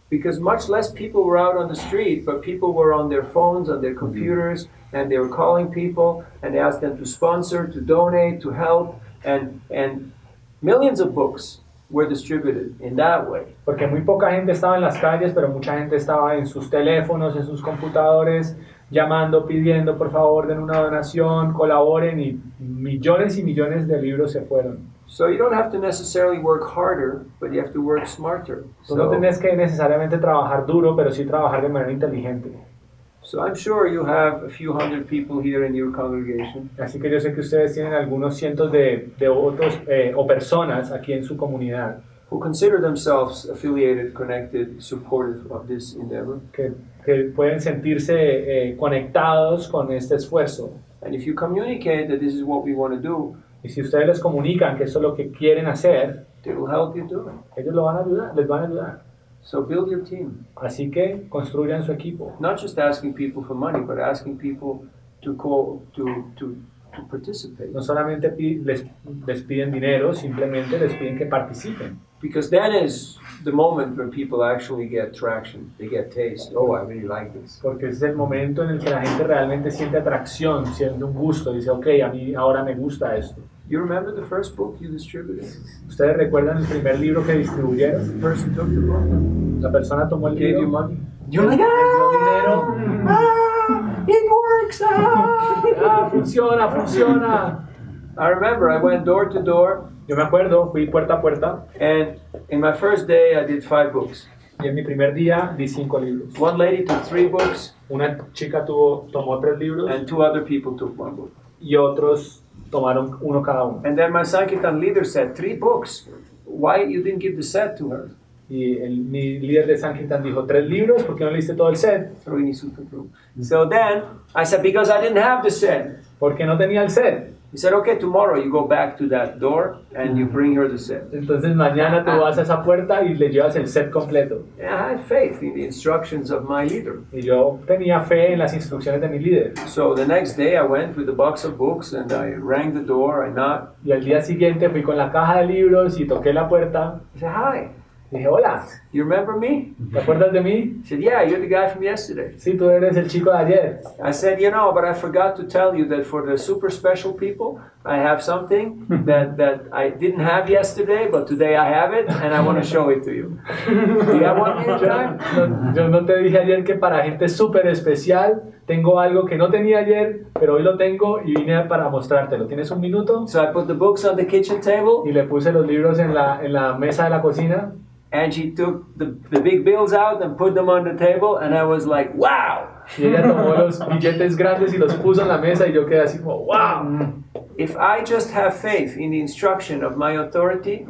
A: Because much less people were out on the street, but people were on their phones, on their computers, and they were calling people, and they asked them to sponsor, to donate, to help, and millions of books were distributed in that way.
B: Porque muy poca gente estaba en las calles, pero mucha gente estaba en sus teléfonos, en sus computadores, llamando, pidiendo, por favor, den una donación, colaboren, y millones de libros se fueron.
A: So you don't have to necessarily work harder, but you have to work smarter.
B: Tú no tienes que necesariamente trabajar duro, pero sí trabajar de manera inteligente.
A: So I'm sure you have a few hundred people here in your congregation
B: Así que yo sé que ustedes tienen algunos cientos de otros o personas aquí en su comunidad
A: who consider themselves affiliated, connected, supportive of this endeavor.
B: que pueden sentirse conectados con este esfuerzo.
A: And if you communicate that this is what we want to do,
B: Y si ustedes les comunican que eso es lo que quieren hacer,
A: they will help you do it.
B: ellos lo van a ayudar, les van a ayudar.
A: So build your team.
B: Así que construyan su equipo.
A: Not just asking people for money, but asking people to participate.
B: No solamente les piden dinero, simplemente les piden que participen.
A: Because that is the moment when people actually get traction. They get taste. Oh, I really like this.
B: Porque ese es el momento en el que la gente realmente siente atracción, siente un gusto, dice, ok, a mí ahora me gusta esto.
A: You remember the first book you distributed?
B: ¿Ustedes recuerdan el primer libro que distribuyeron?
A: The person took the book,
B: La persona tomó el
A: gave you
B: libro,
A: money.
B: dio dinero,
A: It works!
B: funciona.
A: I remember I went door to door,
B: Yo me acuerdo, fui puerta a puerta
A: and in my first day I did 5 books.
B: y en mi primer día di 5 libros.
A: One lady took 3 books,
B: Una chica tomó 3 libros
A: and 2 other people took 1 book.
B: y otros tomaron uno cada uno.
A: And then my Sankirtan leader said, 3 books. Why you didn't give the set to her?
B: Y mi líder de Sankirtan dijo, 3 libros, ¿por qué no leíste todo el set?
A: So then I said, because I didn't have the set.
B: Porque no tenía el set.
A: He said, okay, tomorrow you go back to that door and you bring her the set.
B: Entonces mañana tú vas a esa puerta y le llevas el set completo.
A: And I had faith in the instructions of my leader.
B: Y yo tenía fe en las instrucciones de mi líder.
A: So the next day I went with a box of books and I rang the door, I knocked.
B: Y al día siguiente fui con la caja de libros y toqué la puerta.
A: I said, hi,
B: Y dije, hola,
A: you remember me?
B: ¿te acuerdas de mí?
A: He said, yeah, you're the guy from yesterday.
B: Sí, tú eres el chico de ayer.
A: I said, you know, but I forgot to tell you that for the super special people, I have something that I didn't have yesterday, but today I have it, and I want to show it to you. Do you have 1 minute time?
B: Yo no te dije ayer que para gente súper especial tengo algo que no tenía ayer, pero hoy lo tengo y vine para mostrártelo. ¿Tienes un minuto?
A: So I put the books on the kitchen table,
B: Y le puse los libros en la mesa de la cocina.
A: and she took the big bills out and put them on the table, and I was like, wow!
B: Y ella tomó los billetes grandes y los puso en la mesa y yo quedé así como, wow.
A: If I just have faith in the instruction of my authority,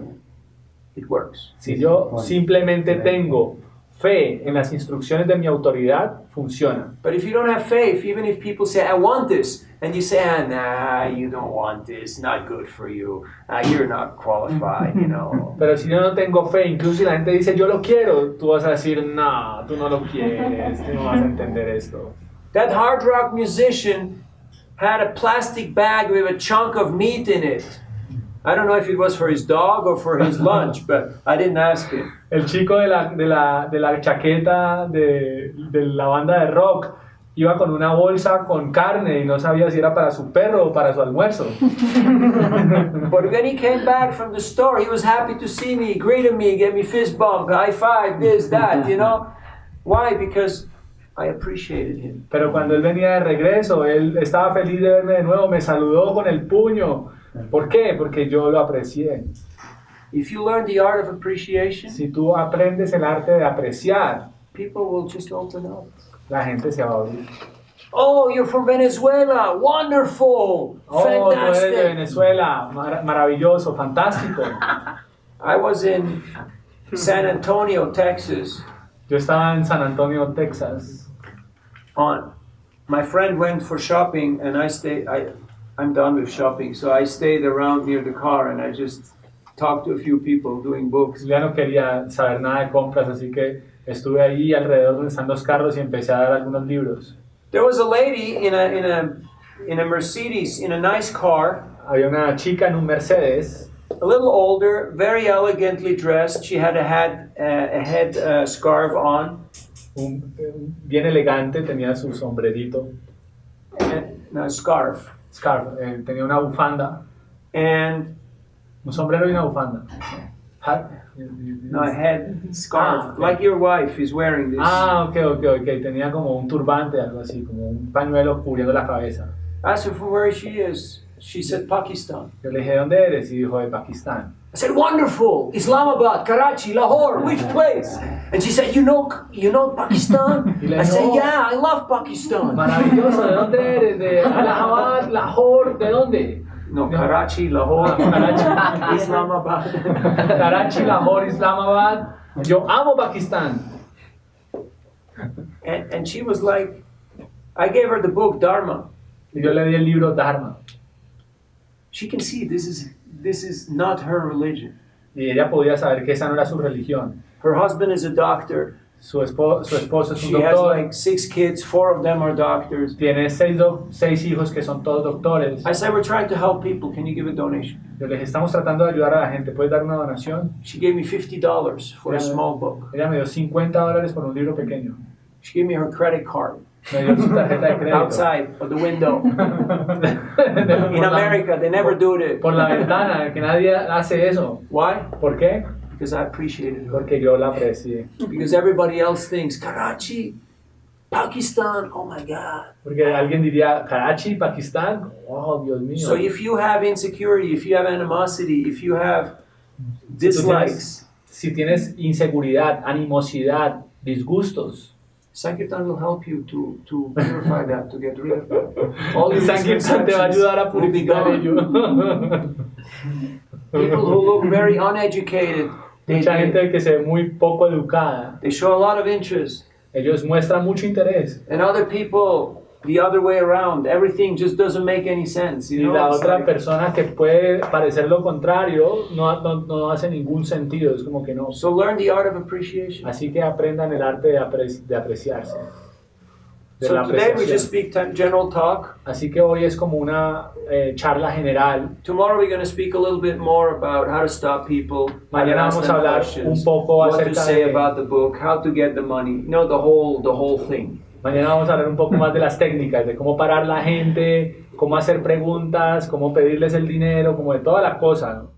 A: it works.
B: Si yo simplemente tengo fe en las instrucciones de mi autoridad, funciona.
A: But if you don't have faith, even if people say, I want this, and you say, nah, you don't want this, not good for you, you're not qualified, you know.
B: Pero si yo no tengo fe, incluso si la gente dice, yo lo quiero, tú vas a decir, no, tú no lo quieres, tú no vas a entender esto.
A: That hard rock musician had a plastic bag with a chunk of meat in it. I don't know if it was for his dog or for his lunch, but I didn't ask him.
B: El chico de la chaqueta de la banda de rock iba con una bolsa con carne y no sabía si era para su perro o para su almuerzo.
A: But when he came back from the store, he was happy to see me, greeted me, gave me fist bump, high five, this, that, you know. Why? Because I appreciated him.
B: Pero cuando él venía de regreso, él estaba feliz de verme de nuevo, me saludó con el puño. ¿Por qué? Porque yo lo aprecié.
A: If you learn the art of appreciation,
B: Si tú aprendes el arte de apreciar,
A: people will just open up.
B: la gente se va a abrir.
A: Oh, you're from Venezuela. Wonderful.
B: Oh, tú eres de
A: Fantastic.
B: Venezuela, maravilloso, fantástico.
A: I was in San Antonio, Texas.
B: Yo estaba en San Antonio, Texas.
A: My friend went for shopping, and I'm done with shopping, so I stayed around near the car, and I just talked to a few people doing books.
B: Ya no quería saber nada de compras, así que estuve ahí alrededor donde están los carros y empecé a dar algunos libros.
A: There was a lady in in a Mercedes, in a nice car,
B: Había una chica en un Mercedes,
A: a little older, very elegantly dressed. She had a head scarf on,
B: bien elegante, tenía su sombrerito,
A: no, scarf,
B: scarf, tenía una bufanda,
A: and
B: un sombrero y una bufanda. Hat.
A: no, a head scarf,
B: Ah, okay.
A: like your wife is wearing this.
B: Ok, tenía como un turbante, algo así, como un pañuelo cubriendo la cabeza.
A: I asked her from where she is. She said Pakistan.
B: Yo le dije, ¿de dónde eres? Y dijo, de Pakistán.
A: I said, wonderful, Islamabad, Karachi, Lahore, which place? And she said, you know Pakistan? I said, yeah, I love Pakistan.
B: Maravilloso, ¿de dónde eres? De Allahabad, Lahore, ¿de dónde?
A: No, Karachi, Lahore,
B: Karachi.
A: Islamabad.
B: Karachi, Lahore, Islamabad. Yo amo Pakistán.
A: And she was like, I gave her the book Dharma.
B: Y yo le di el libro Dharma.
A: She can see this is not her religion.
B: Y ella podía saber que esa no era su religión.
A: Her husband is a doctor.
B: Su esposo es un
A: She has
B: doctor.
A: like 6 kids, 4 of them are doctors.
B: Tiene seis hijos que son todos doctores.
A: I said, we're trying to help people. Can you give a donation?
B: Yo les estamos tratando de ayudar a la gente. ¿Puedes dar una donación?
A: She gave me $50 for a small book.
B: Ella me dio $50 por un libro pequeño.
A: She gave me her credit card
B: Me dio su tarjeta de crédito.
A: outside of the window. In
B: Por la-
A: America, they never do it.
B: Por la ventana, que nadie hace eso.
A: Why?
B: ¿Por qué?
A: Because I appreciated her.
B: Porque yo la aprecié.
A: Because everybody else thinks, Karachi, Pakistan, oh my God.
B: Porque alguien diría, Karachi, Pakistán. Oh, Dios mío.
A: So if you have insecurity, if you have animosity, if you have dislikes,
B: Si tienes inseguridad, animosidad, disgustos,
A: Sankirtan will help you to purify that, to get rid of that. All your
B: Sankirtan te va a ayudar a
A: will be
B: purificar
A: gone.
B: ello.
A: People who look very uneducated,
B: Mucha gente que se ve muy poco educada,
A: they show a lot of interest.
B: ellos muestran mucho interés.
A: And other people, the other way around, everything just doesn't make any sense.
B: Y
A: You know,
B: la
A: it's
B: otra
A: like-
B: persona que puede parecer lo contrario no hace ningún sentido, es como que no.
A: So learn the art of appreciation.
B: Así que aprendan el arte de apreciarse. De la
A: So today we
B: apreciación.
A: just speak general talk.
B: Así que hoy es como una charla general.
A: Tomorrow we're going to speak a little bit more about how to stop people. How to
B: Mañana
A: ask
B: vamos
A: them
B: a hablar
A: questions,
B: un poco
A: what to
B: acerca
A: say
B: de-
A: about the book, how to get the money. You know, the whole thing.
B: Mañana vamos a hablar un poco más de las técnicas, de cómo parar la gente, cómo hacer preguntas, cómo pedirles el dinero, como de toda la cosa, ¿no?